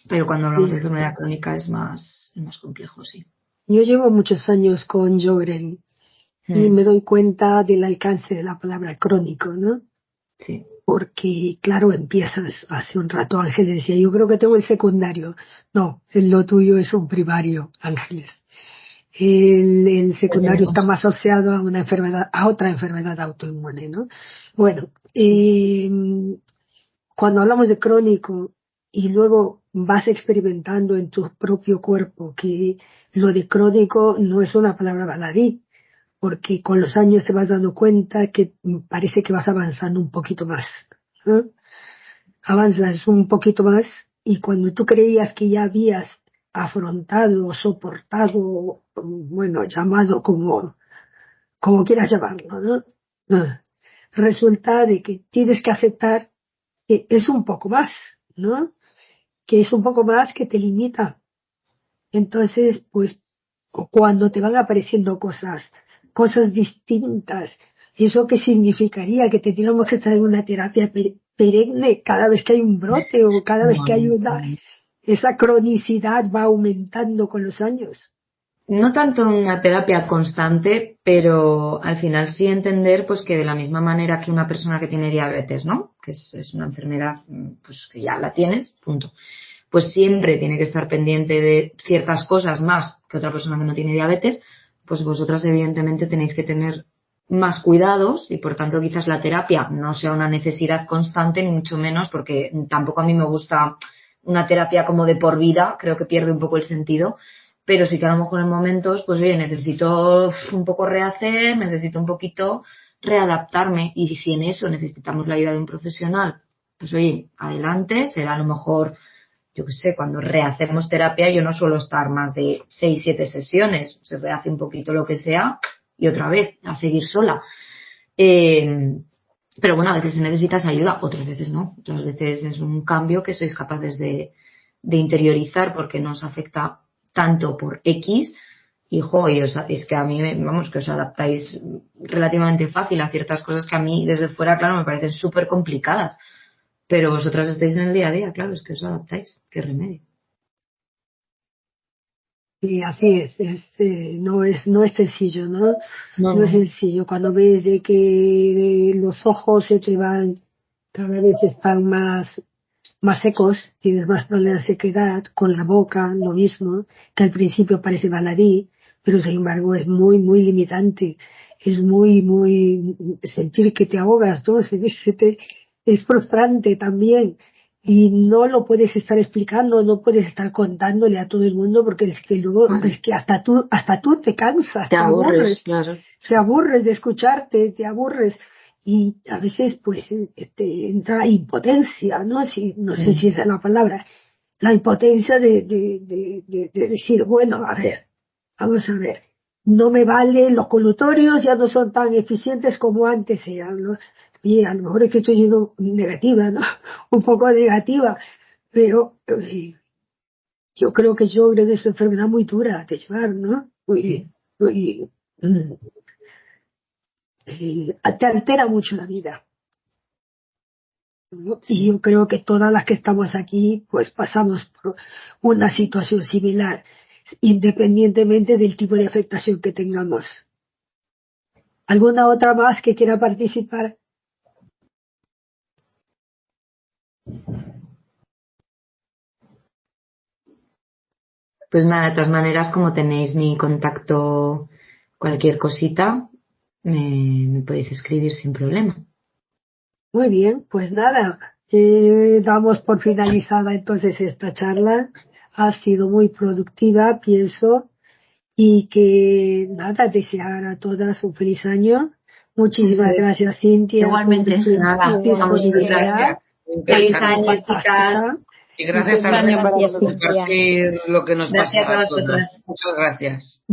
Pero cuando hablamos de Sí. enfermedad crónica es más complejo, sí. Yo llevo muchos años con Jogren y me doy cuenta del alcance de la palabra crónico, ¿no? Sí. Porque, claro, empiezas, hace un rato Ángeles decía, yo creo que tengo el secundario. No, lo tuyo es un primario, Ángeles. El secundario está más asociado a una enfermedad, a otra enfermedad autoinmune, ¿no? Bueno, cuando hablamos de crónico y luego vas experimentando en tu propio cuerpo que lo de crónico no es una palabra baladí, porque con los años te vas dando cuenta que parece que vas avanzando un poquito más, ¿eh? Avanzas un poquito más y cuando tú creías que ya habías afrontado, soportado, bueno, llamado como quieras llamarlo, ¿no? Resulta de que tienes que aceptar que es un poco más, ¿no? Que es un poco más que te limita. Entonces, pues, cuando te van apareciendo cosas distintas, ¿eso qué significaría? Que tendríamos que estar en una terapia perenne cada vez que hay un brote o cada vez que hay esa cronicidad va aumentando con los años. No tanto una terapia constante, pero al final sí entender pues que de la misma manera que una persona que tiene diabetes, ¿no? Que es una enfermedad pues que ya la tienes, punto. Pues siempre tiene que estar pendiente de ciertas cosas más que otra persona que no tiene diabetes, pues vosotras evidentemente tenéis que tener más cuidados y por tanto quizás la terapia no sea una necesidad constante ni mucho menos porque tampoco a mí me gusta una terapia como de por vida, creo que pierde un poco el sentido, pero sí que a lo mejor en momentos pues oye, necesito un poco rehacer, necesito un poquito readaptarme y si en eso necesitamos la ayuda de un profesional, pues oye, adelante, será a lo mejor yo qué sé, cuando rehacemos terapia yo no suelo estar más de 6, 7 sesiones, se rehace un poquito lo que sea y otra vez a seguir sola. Pero bueno, a veces necesitas ayuda, otras veces no, otras veces es un cambio que sois capaces de interiorizar porque nos afecta tanto por X y es que a mí, vamos, que os adaptáis relativamente fácil a ciertas cosas que a mí desde fuera, claro, me parecen súper complicadas. Pero vosotras estáis en el día a día, claro, es que os adaptáis. ¿Qué remedio? Sí, así no es sencillo, ¿no? No es sencillo. Cuando ves de que los ojos se te van, cada vez están más secos, tienes más problemas de sequedad, con la boca, lo mismo, que al principio parece baladí, pero sin embargo es muy, muy limitante. Es sentir que te ahogas, ¿no? Es frustrante también. Y no lo puedes estar explicando, no puedes estar contándole a todo el mundo porque es que luego, es que hasta tú te cansas, te aburres, claro. te aburres de escucharte, te aburres. Y a veces pues entra impotencia, ¿no? No sé si esa es la palabra, la impotencia de decir, bueno, a ver, vamos a ver, no me vale, los colutorios ya no son tan eficientes como antes eran, ¿no? Y a lo mejor es que estoy siendo negativa, ¿no? Un poco negativa, pero yo creo que yo creo que es una enfermedad muy dura de llevar, ¿no? Te altera mucho la vida. ¿No? Y yo creo que todas las que estamos aquí, pues pasamos por una situación similar, independientemente del tipo de afectación que tengamos. ¿Alguna otra más que quiera participar? Pues nada, de todas maneras, como tenéis mi contacto, cualquier cosita, me podéis escribir sin problema. Muy bien, pues nada, damos por finalizada entonces esta charla. Ha sido muy productiva, pienso, y que nada, desear a todas un feliz año. Muchísimas gracias, Cintia, Igualmente. por tu Nada, a vosotras disponibilidad. gracias. Feliz Interesante. año, chicas. Y gracias Feliz año también para por vosotras. compartir lo que nos Gracias pasa a a todas. vosotras. Muchas gracias.